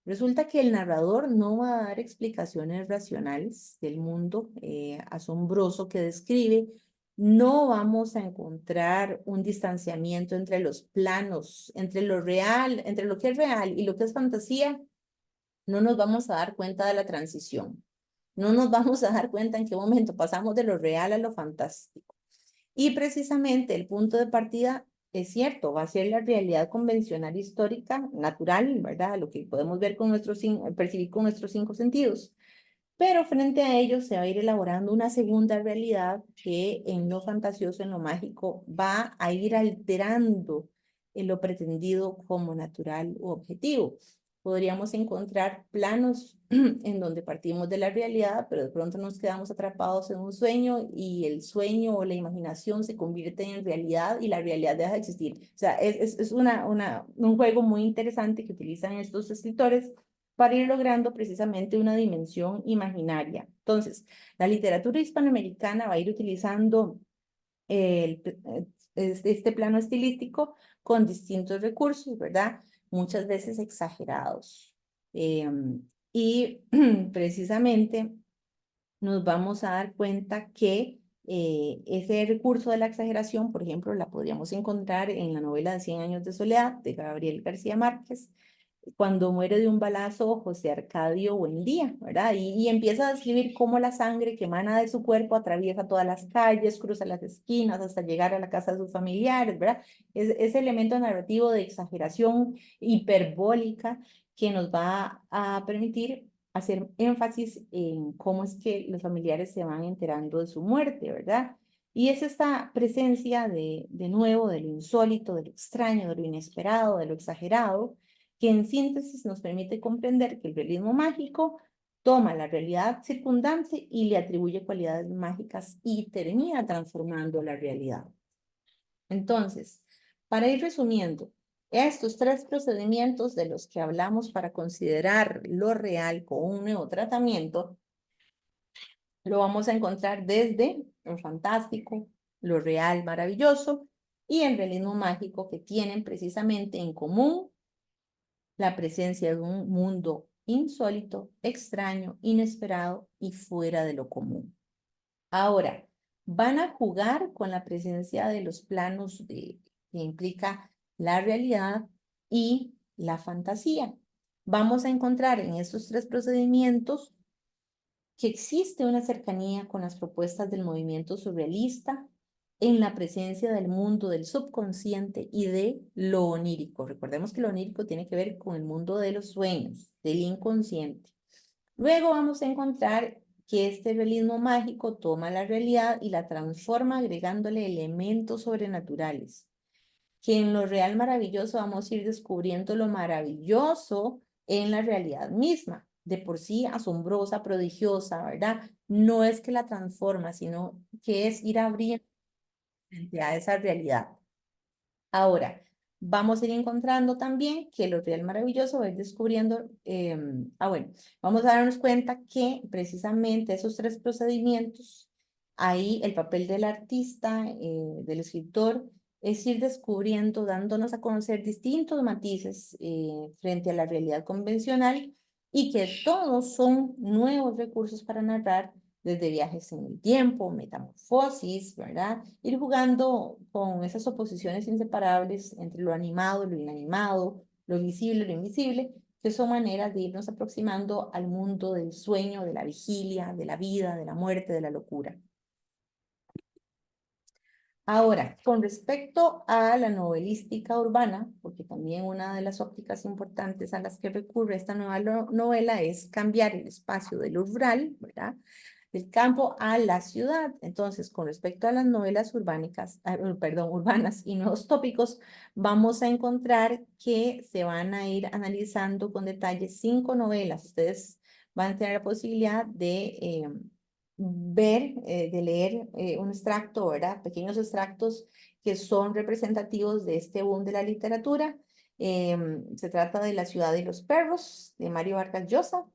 Resulta que el narrador no va a dar explicaciones racionales del mundo asombroso que describe. No vamos a encontrar un distanciamiento entre los planos, entre lo real, entre lo que es real y lo que es fantasía. No nos vamos a dar cuenta de la transición. No nos vamos a dar cuenta en qué momento pasamos de lo real a lo fantástico. Y precisamente el punto de partida es cierto, va a ser la realidad convencional histórica, natural, ¿verdad? Lo que podemos ver con percibir con nuestros cinco sentidos. Pero frente a ello se va a ir elaborando una segunda realidad que en lo fantasioso, en lo mágico, va a ir alterando en lo pretendido como natural u objetivo. Podríamos encontrar planos en donde partimos de la realidad, pero de pronto nos quedamos atrapados en un sueño y el sueño o la imaginación se convierte en realidad y la realidad deja de existir. O sea, es un juego muy interesante que utilizan estos escritores para ir logrando precisamente una dimensión imaginaria. Entonces, la literatura hispanoamericana va a ir utilizando el, este plano estilístico con distintos recursos, ¿verdad? Muchas veces exagerados. Y precisamente nos vamos a dar cuenta que ese recurso de la exageración, por ejemplo, la podríamos encontrar en la novela de Cien años de soledad de Gabriel García Márquez, cuando muere de un balazo José Arcadio Buendía, ¿verdad? Y empieza a describir cómo la sangre que emana de su cuerpo atraviesa todas las calles, cruza las esquinas hasta llegar a la casa de sus familiares, ¿verdad? Ese elemento narrativo de exageración hiperbólica que nos va a permitir hacer énfasis en cómo es que los familiares se van enterando de su muerte, ¿verdad? Y es esta presencia de nuevo, de lo insólito, de lo extraño, de lo inesperado, de lo exagerado, que en síntesis nos permite comprender que el realismo mágico toma la realidad circundante y le atribuye cualidades mágicas y termina transformando la realidad. Entonces, para ir resumiendo, estos tres procedimientos de los que hablamos para considerar lo real con un nuevo tratamiento, lo vamos a encontrar desde lo fantástico, lo real maravilloso y el realismo mágico, que tienen precisamente en común la presencia de un mundo insólito, extraño, inesperado y fuera de lo común. Ahora, van a jugar con la presencia de los planos que implica la realidad y la fantasía. Vamos a encontrar en estos tres procedimientos que existe una cercanía con las propuestas del movimiento surrealista en la presencia del mundo del subconsciente y de lo onírico. Recordemos que lo onírico tiene que ver con el mundo de los sueños, del inconsciente. Luego vamos a encontrar que este realismo mágico toma la realidad y la transforma agregándole elementos sobrenaturales, que en lo real maravilloso vamos a ir descubriendo lo maravilloso en la realidad misma, de por sí asombrosa, prodigiosa, ¿verdad? No es que la transforma, sino que es ir abriendo frente a esa realidad. Ahora, vamos a ir encontrando también que lo real maravilloso va a ir descubriendo, bueno, vamos a darnos cuenta que precisamente esos tres procedimientos, ahí el papel del artista, del escritor, es ir descubriendo, dándonos a conocer distintos matices frente a la realidad convencional y que todos son nuevos recursos para narrar desde viajes en el tiempo, metamorfosis, ¿verdad? Ir jugando con esas oposiciones inseparables entre lo animado, lo inanimado, lo visible, lo invisible, que son maneras de irnos aproximando al mundo del sueño, de la vigilia, de la vida, de la muerte, de la locura. Ahora, con respecto a la novelística urbana, porque también una de las ópticas importantes a las que recurre esta nueva novela es cambiar el espacio de lo rural, ¿verdad? Del campo a la ciudad. Entonces, con respecto a las novelas urbanas y nuevos tópicos, vamos a encontrar que se van a ir analizando con detalle 5 novelas. Ustedes van a tener la posibilidad de de leer un extracto, ¿verdad? Pequeños extractos que son representativos de este boom de la literatura. Se trata de La ciudad y los perros, de Mario Vargas Llosa,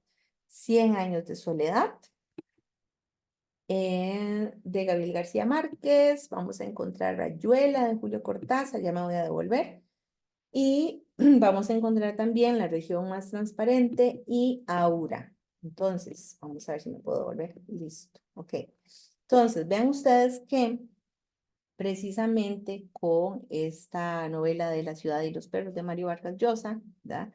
100 años de soledad, de Gabriel García Márquez. Vamos a encontrar Rayuela, de Julio Cortázar, ya me voy a devolver. Y vamos a encontrar también La región más transparente y Aura. Entonces, vamos a ver si me puedo volver. Listo. Ok. Entonces, vean ustedes que precisamente con esta novela de La ciudad y los perros de Mario Vargas Llosa, ¿verdad?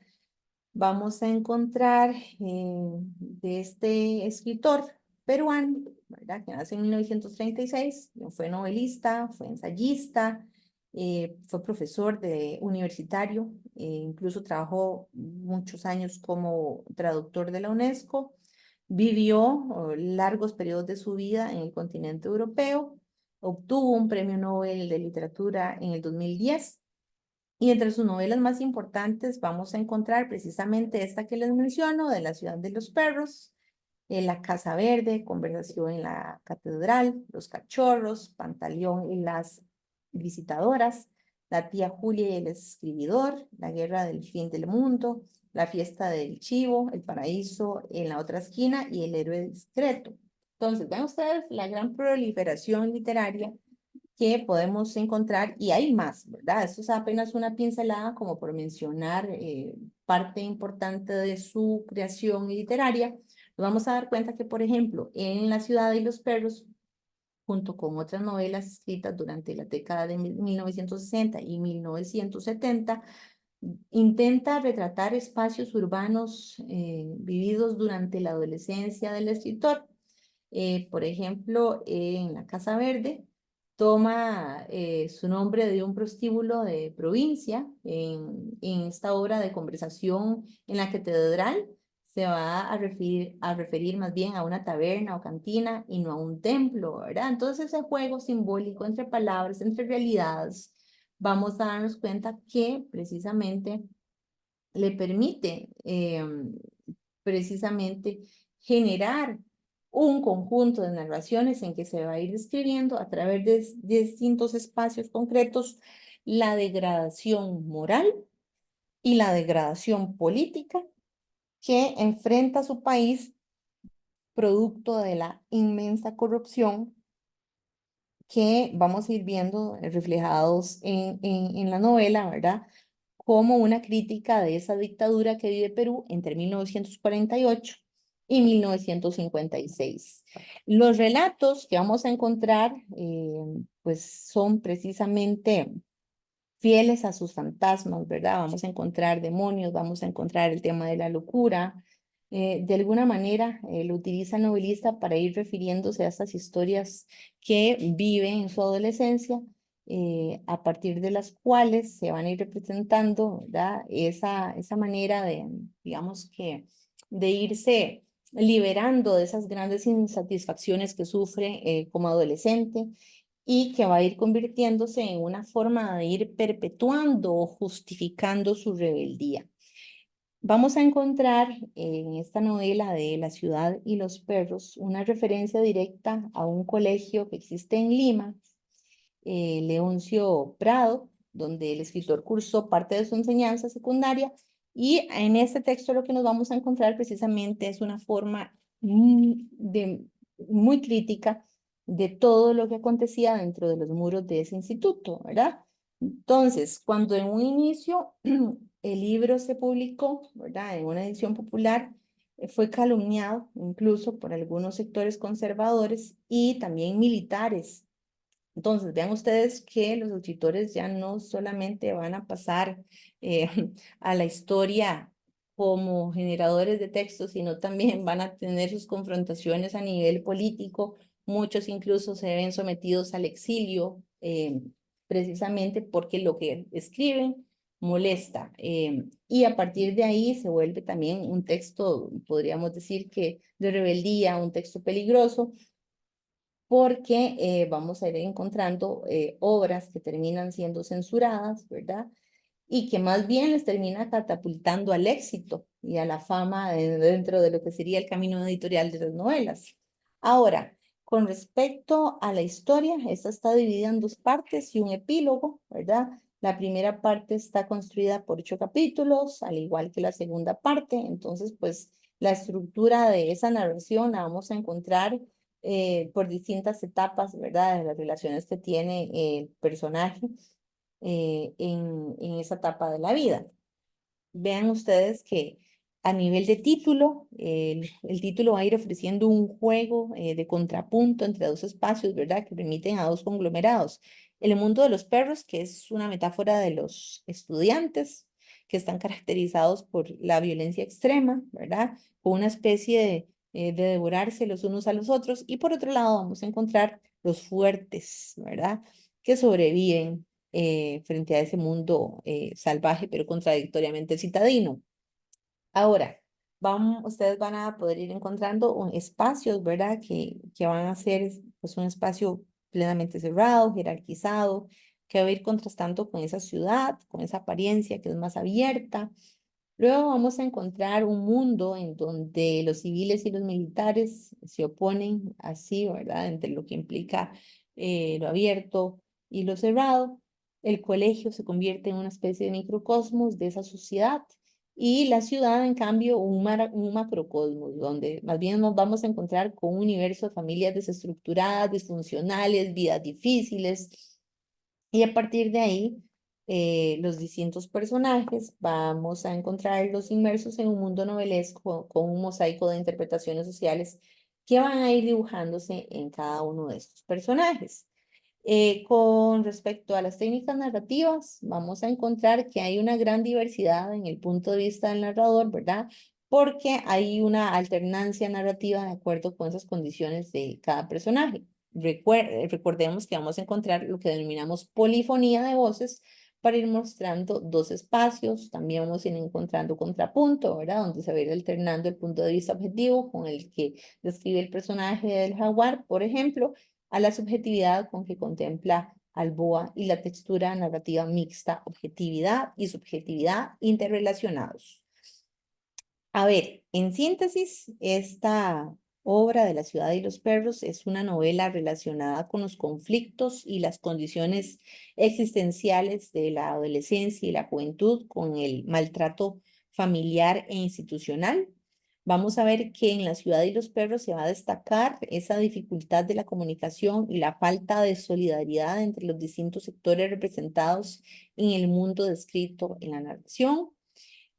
Vamos a encontrar de este escritor peruano, ¿verdad? Que nace en 1936, fue novelista, fue ensayista, fue profesor universitario, incluso trabajó muchos años como traductor de la UNESCO, vivió largos periodos de su vida en el continente europeo, obtuvo un premio Nobel de Literatura en el 2010. Y entre sus novelas más importantes vamos a encontrar precisamente esta que les menciono, de La ciudad de los perros, La casa verde, Conversación en la catedral, Los cachorros, Pantaleón y las visitadoras, La tía Julia y el escribidor, La guerra del fin del mundo, La fiesta del chivo, El paraíso en la otra esquina y El héroe discreto. Entonces, ven ustedes la gran proliferación literaria que podemos encontrar, y hay más, ¿verdad? Esto es apenas una pincelada como por mencionar parte importante de su creación literaria. Nos vamos a dar cuenta que, por ejemplo, en La ciudad y los perros, junto con otras novelas escritas durante la década de 1960 y 1970, intenta retratar espacios urbanos vividos durante la adolescencia del escritor. Por ejemplo, en La Casa Verde, toma su nombre de un prostíbulo de provincia. En esta obra de Conversación en la catedral se va a referir más bien a una taberna o cantina y no a un templo, ¿verdad? Entonces ese juego simbólico entre palabras, entre realidades, vamos a darnos cuenta que precisamente le permite precisamente generar un conjunto de narraciones en que se va a ir describiendo a través de distintos espacios concretos la degradación moral y la degradación política que enfrenta su país producto de la inmensa corrupción que vamos a ir viendo reflejados en la novela, ¿verdad? Como una crítica de esa dictadura que vive Perú entre 1948 y 1956. Los relatos que vamos a encontrar, pues son precisamente fieles a sus fantasmas, ¿verdad? Vamos a encontrar demonios, vamos a encontrar el tema de la locura. De alguna manera lo utiliza el novelista para ir refiriéndose a estas historias que vive en su adolescencia, a partir de las cuales se van a ir representando, ¿verdad? Esa manera de, digamos que, de irse liberando de esas grandes insatisfacciones que sufre como adolescente y que va a ir convirtiéndose en una forma de ir perpetuando o justificando su rebeldía. Vamos a encontrar en esta novela de La ciudad y los perros una referencia directa a un colegio que existe en Lima, Leoncio Prado, donde el escritor cursó parte de su enseñanza secundaria, y en este texto lo que nos vamos a encontrar precisamente es una forma muy crítica de todo lo que acontecía dentro de los muros de ese instituto, ¿verdad? Entonces, cuando en un inicio el libro se publicó, ¿verdad? En una edición popular, fue calumniado incluso por algunos sectores conservadores y también militares. Entonces, vean ustedes que los escritores ya no solamente van a pasar eh, a la historia como generadores de textos, sino también van a tener sus confrontaciones a nivel político. Muchos incluso se ven sometidos al exilio, precisamente porque lo que escriben molesta. Y a partir de ahí se vuelve también un texto, podríamos decir que de rebeldía, un texto peligroso, porque vamos a ir encontrando obras que terminan siendo censuradas, ¿verdad? Y que más bien les termina catapultando al éxito y a la fama dentro de lo que sería el camino editorial de las novelas. Ahora, con respecto a la historia, esta está dividida en dos partes y un epílogo, ¿verdad? La primera parte está construida por 8 capítulos, al igual que la segunda parte. Entonces, pues la estructura de esa narración la vamos a encontrar por distintas etapas, ¿verdad? De las relaciones que tiene el personaje en esa etapa de la vida. Vean ustedes que a nivel de título, el título va a ir ofreciendo un juego de contrapunto entre dos espacios, ¿verdad? Que permiten a dos conglomerados. El mundo de los perros, que es una metáfora de los estudiantes, que están caracterizados por la violencia extrema, ¿verdad? Con una especie de devorarse los unos a los otros. Y por otro lado, vamos a encontrar los fuertes, ¿verdad? Que sobreviven frente a ese mundo salvaje, pero contradictoriamente citadino. Ahora, ustedes van a poder ir encontrando espacios, ¿verdad? Que van a ser pues, un espacio plenamente cerrado, jerarquizado, que va a ir contrastando con esa ciudad, con esa apariencia que es más abierta. Luego vamos a encontrar un mundo en donde los civiles y los militares se oponen así, ¿verdad? Entre lo que implica lo abierto y lo cerrado. El colegio se convierte en una especie de microcosmos de esa sociedad y la ciudad, en cambio, un macrocosmos, donde más bien nos vamos a encontrar con un universo de familias desestructuradas, disfuncionales, vidas difíciles. Y a partir de ahí, los distintos personajes vamos a encontrarlos inmersos en un mundo novelesco con un mosaico de interpretaciones sociales que van a ir dibujándose en cada uno de estos personajes. Con respecto a las técnicas narrativas, vamos a encontrar que hay una gran diversidad en el punto de vista del narrador, ¿verdad? Porque hay una alternancia narrativa de acuerdo con esas condiciones de cada personaje. Recordemos que vamos a encontrar lo que denominamos polifonía de voces para ir mostrando dos espacios. También vamos a ir encontrando contrapunto, ¿verdad? Donde se va a ir alternando el punto de vista objetivo con el que describe el personaje del jaguar, por ejemplo, a la subjetividad con que contempla al BOA y la textura narrativa mixta, objetividad y subjetividad interrelacionados. A ver, en síntesis, esta obra de La ciudad y los perros es una novela relacionada con los conflictos y las condiciones existenciales de la adolescencia y la juventud, con el maltrato familiar e institucional. Vamos a ver que en La ciudad y los perros se va a destacar esa dificultad de la comunicación y la falta de solidaridad entre los distintos sectores representados en el mundo descrito en la narración.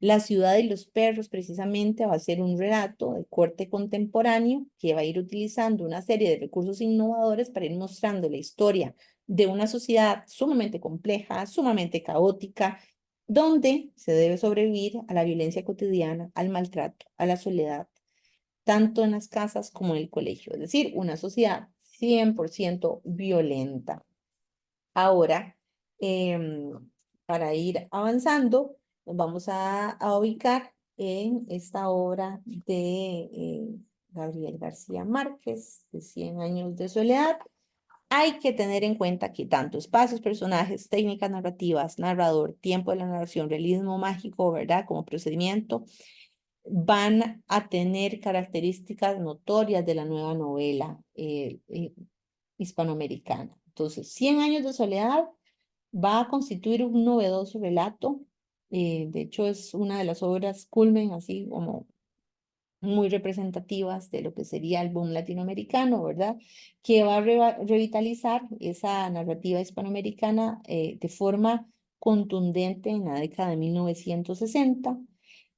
La ciudad y los perros precisamente va a ser un relato de corte contemporáneo que va a ir utilizando una serie de recursos innovadores para ir mostrando la historia de una sociedad sumamente compleja, sumamente caótica, donde se debe sobrevivir a la violencia cotidiana, al maltrato, a la soledad, tanto en las casas como en el colegio. Es decir, una sociedad 100% violenta. Ahora, para ir avanzando, nos vamos a ubicar en esta obra de Gabriel García Márquez, de Cien años de soledad. Hay que tener en cuenta que tanto espacios, personajes, técnicas narrativas, narrador, tiempo de la narración, realismo mágico, ¿verdad? Como procedimiento, van a tener características notorias de la nueva novela hispanoamericana. Entonces, Cien años de soledad va a constituir un novedoso relato. De hecho, es una de las obras culmen, así como muy representativas de lo que sería el boom latinoamericano, ¿verdad? Que va a revitalizar esa narrativa hispanoamericana de forma contundente en la década de 1960.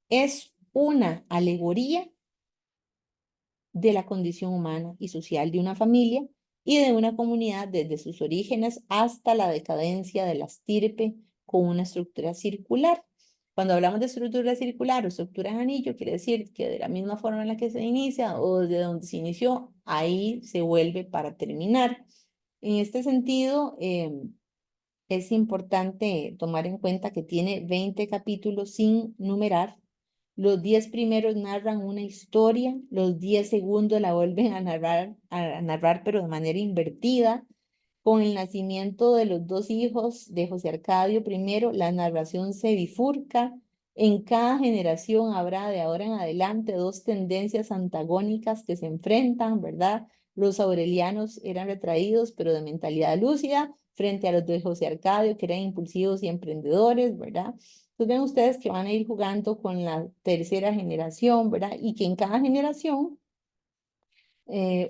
Es una alegoría de la condición humana y social de una familia y de una comunidad desde sus orígenes hasta la decadencia de la estirpe con una estructura circular. Cuando hablamos de estructura circular o estructura en anillo, quiere decir que de la misma forma en la que se inicia o de donde se inició, ahí se vuelve para terminar. En este sentido, es importante tomar en cuenta que tiene 20 capítulos sin numerar. Los 10 primeros narran una historia, los 10 segundos la vuelven a narrar, pero de manera invertida. Con el nacimiento de los dos hijos de José Arcadio I, la narración se bifurca. En cada generación habrá de ahora en adelante dos tendencias antagónicas que se enfrentan, ¿verdad? Los aurelianos eran retraídos, pero de mentalidad lúcida, frente a los de José Arcadio, que eran impulsivos y emprendedores, ¿verdad? Entonces ven ustedes que van a ir jugando con la tercera generación, ¿verdad? Y que en cada generación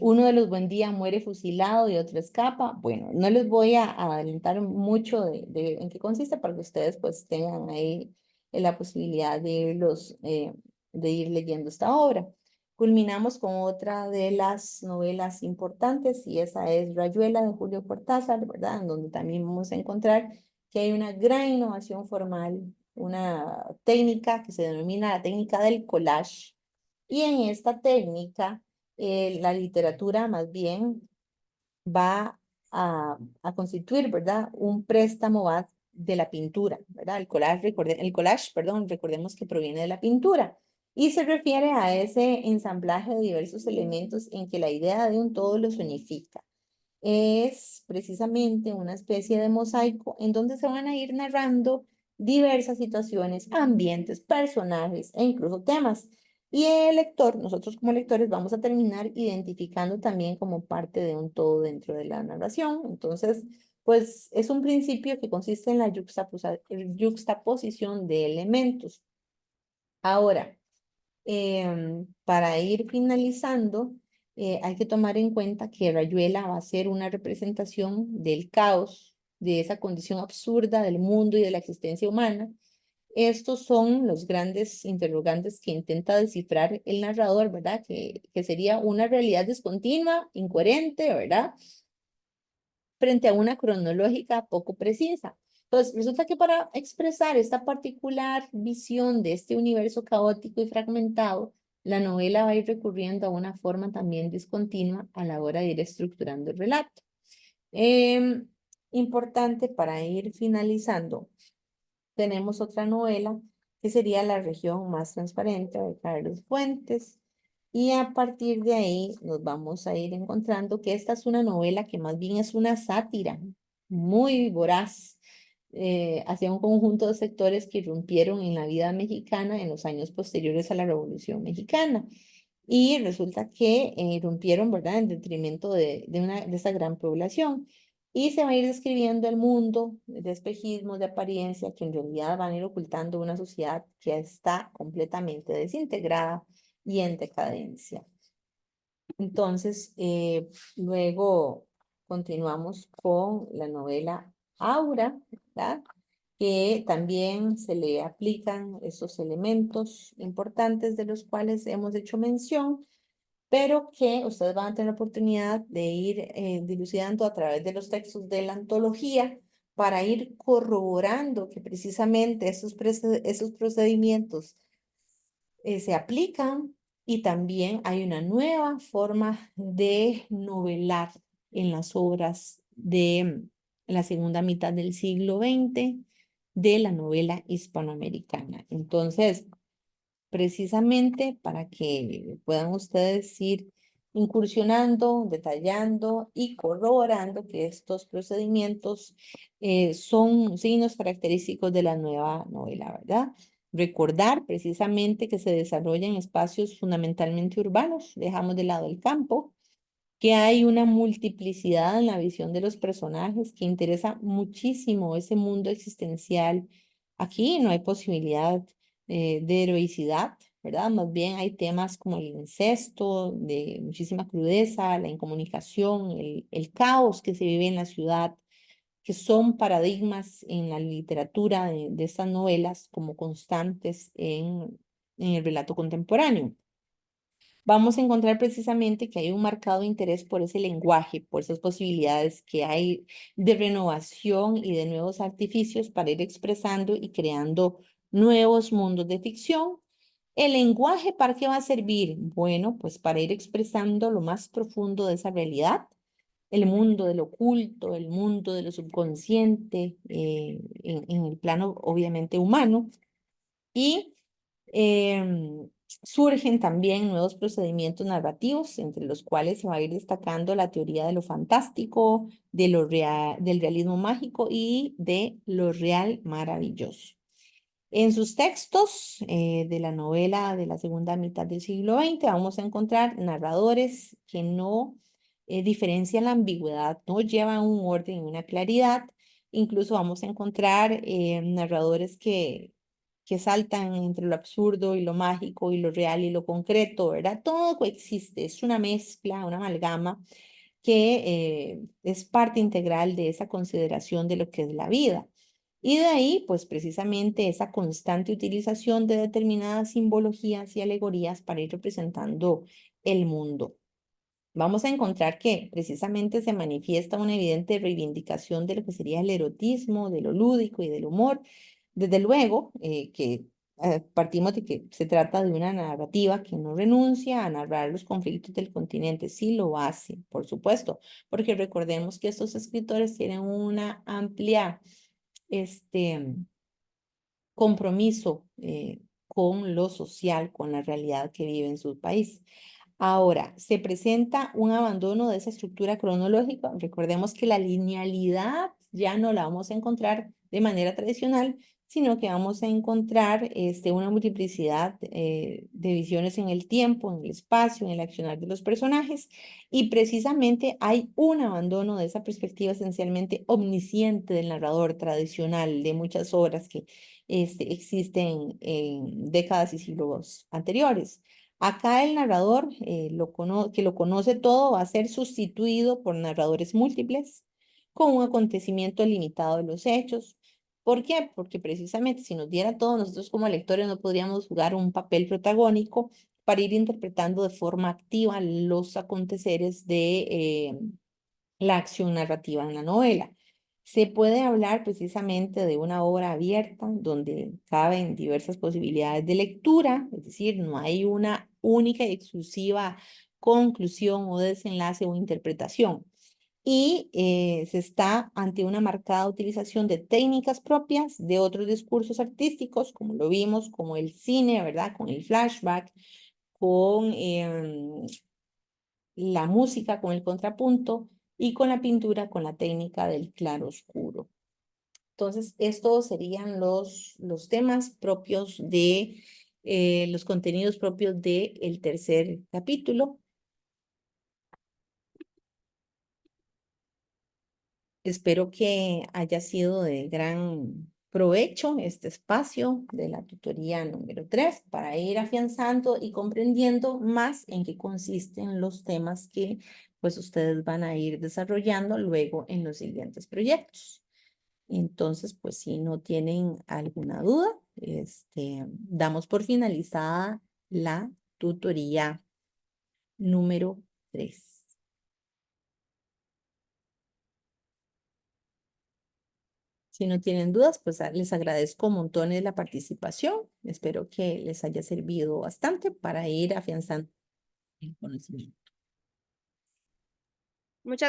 uno de los Buendía muere fusilado y otro escapa. Bueno, no les voy a adelantar mucho de en qué consiste para que ustedes pues tengan ahí la posibilidad de ir leyendo esta obra. Culminamos con otra de las novelas importantes y esa es Rayuela de Julio Cortázar, ¿verdad? En donde también vamos a encontrar que hay una gran innovación formal, una técnica que se denomina la técnica del collage. Y en esta técnica la literatura más bien va a constituir, ¿verdad? Un préstamo va de la pintura, ¿verdad? El collage, perdón, recordemos que proviene de la pintura y se refiere a ese ensamblaje de diversos elementos en que la idea de un todo los unifica. Es precisamente una especie de mosaico en donde se van a ir narrando diversas situaciones, ambientes, personajes e incluso temas. Y el lector, nosotros como lectores, vamos a terminar identificando también como parte de un todo dentro de la narración. Entonces, pues es un principio que consiste en la yuxtaposición de elementos. Ahora, para ir finalizando, hay que tomar en cuenta que Rayuela va a ser una representación del caos, de esa condición absurda del mundo y de la existencia humana. Estos son los grandes interrogantes que intenta descifrar el narrador, ¿verdad? Que sería una realidad discontinua, incoherente, ¿verdad? Frente a una cronológica poco precisa. Entonces, resulta que para expresar esta particular visión de este universo caótico y fragmentado, la novela va a ir recurriendo a una forma también discontinua a la hora de ir estructurando el relato. Importante para ir finalizando, tenemos otra novela que sería La región más transparente de Carlos Fuentes. Y a partir de ahí nos vamos a ir encontrando que esta es una novela que más bien es una sátira muy voraz hacia un conjunto de sectores que irrumpieron en la vida mexicana en los años posteriores a la Revolución Mexicana. Y resulta que irrumpieron, ¿verdad?, en detrimento de esa gran población. Y se va a ir describiendo el mundo de espejismos, de apariencia, que en realidad van a ir ocultando una sociedad que está completamente desintegrada y en decadencia. Entonces, luego continuamos con la novela Aura, ¿verdad? Que también se le aplican esos elementos importantes de los cuales hemos hecho mención, pero que ustedes van a tener la oportunidad de ir dilucidando a través de los textos de la antología para ir corroborando que precisamente esos procedimientos se aplican y también hay una nueva forma de novelar en las obras de la segunda mitad del siglo XX de la novela hispanoamericana. Entonces, precisamente para que puedan ustedes ir incursionando, detallando y corroborando que estos procedimientos son signos característicos de la nueva novela, ¿verdad? Recordar precisamente que se desarrolla en espacios fundamentalmente urbanos, dejamos de lado el campo, que hay una multiplicidad en la visión de los personajes que interesa muchísimo ese mundo existencial. Aquí no hay posibilidad de heroicidad, ¿verdad? Más bien hay temas como el incesto, de muchísima crudeza, la incomunicación, el caos que se vive en la ciudad, que son paradigmas en la literatura de estas novelas como constantes en el relato contemporáneo. Vamos a encontrar precisamente que hay un marcado interés por ese lenguaje, por esas posibilidades que hay de renovación y de nuevos artificios para ir expresando y creando nuevos mundos de ficción. ¿El lenguaje para qué va a servir? Bueno, pues para ir expresando lo más profundo de esa realidad, el mundo del oculto, el mundo de lo subconsciente, en el plano obviamente humano. Y surgen también nuevos procedimientos narrativos, entre los cuales se va a ir destacando la teoría de lo fantástico, del realismo mágico y de lo real maravilloso. En sus textos de la novela de la segunda mitad del siglo XX vamos a encontrar narradores que no diferencia la ambigüedad, no lleva un orden, una claridad. Incluso vamos a encontrar narradores que saltan entre lo absurdo y lo mágico y lo real y lo concreto, ¿verdad? Todo coexiste, es una mezcla, una amalgama que es parte integral de esa consideración de lo que es la vida. Y de ahí, pues precisamente esa constante utilización de determinadas simbologías y alegorías para ir representando el mundo. Vamos a encontrar que precisamente se manifiesta una evidente reivindicación de lo que sería el erotismo, de lo lúdico y del humor. Desde luego que partimos de que se trata de una narrativa que no renuncia a narrar los conflictos del continente. Sí lo hace, por supuesto, porque recordemos que estos escritores tienen una amplia este, compromiso con lo social, con la realidad que vive en su país. Ahora, se presenta un abandono de esa estructura cronológica. Recordemos que la linealidad ya no la vamos a encontrar de manera tradicional, sino que vamos a encontrar una multiplicidad de visiones en el tiempo, en el espacio, en el accionar de los personajes, y precisamente hay un abandono de esa perspectiva esencialmente omnisciente del narrador tradicional de muchas obras que existen en décadas y siglos anteriores. Acá el narrador que lo conoce todo va a ser sustituido por narradores múltiples con un acontecimiento limitado de los hechos. ¿Por qué? Porque precisamente si nos diera todo, nosotros como lectores no podríamos jugar un papel protagónico para ir interpretando de forma activa los aconteceres de la acción narrativa en la novela. Se puede hablar precisamente de una obra abierta donde caben diversas posibilidades de lectura, es decir, no hay una única y exclusiva conclusión o desenlace o interpretación. Y se está ante una marcada utilización de técnicas propias de otros discursos artísticos, como lo vimos, como el cine, ¿verdad? Con el flashback, con la música con el contrapunto y con la pintura con la técnica del claro oscuro. Entonces, estos serían los temas propios de los contenidos propios del tercer capítulo. Espero que haya sido de gran provecho este espacio de la tutoría número 3 para ir afianzando y comprendiendo más en qué consisten los temas que pues ustedes van a ir desarrollando luego en los siguientes proyectos. Entonces, pues si no tienen alguna duda, damos por finalizada la tutoría número 3. Si no tienen dudas, pues les agradezco montones la participación. Espero que les haya servido bastante para ir afianzando el conocimiento.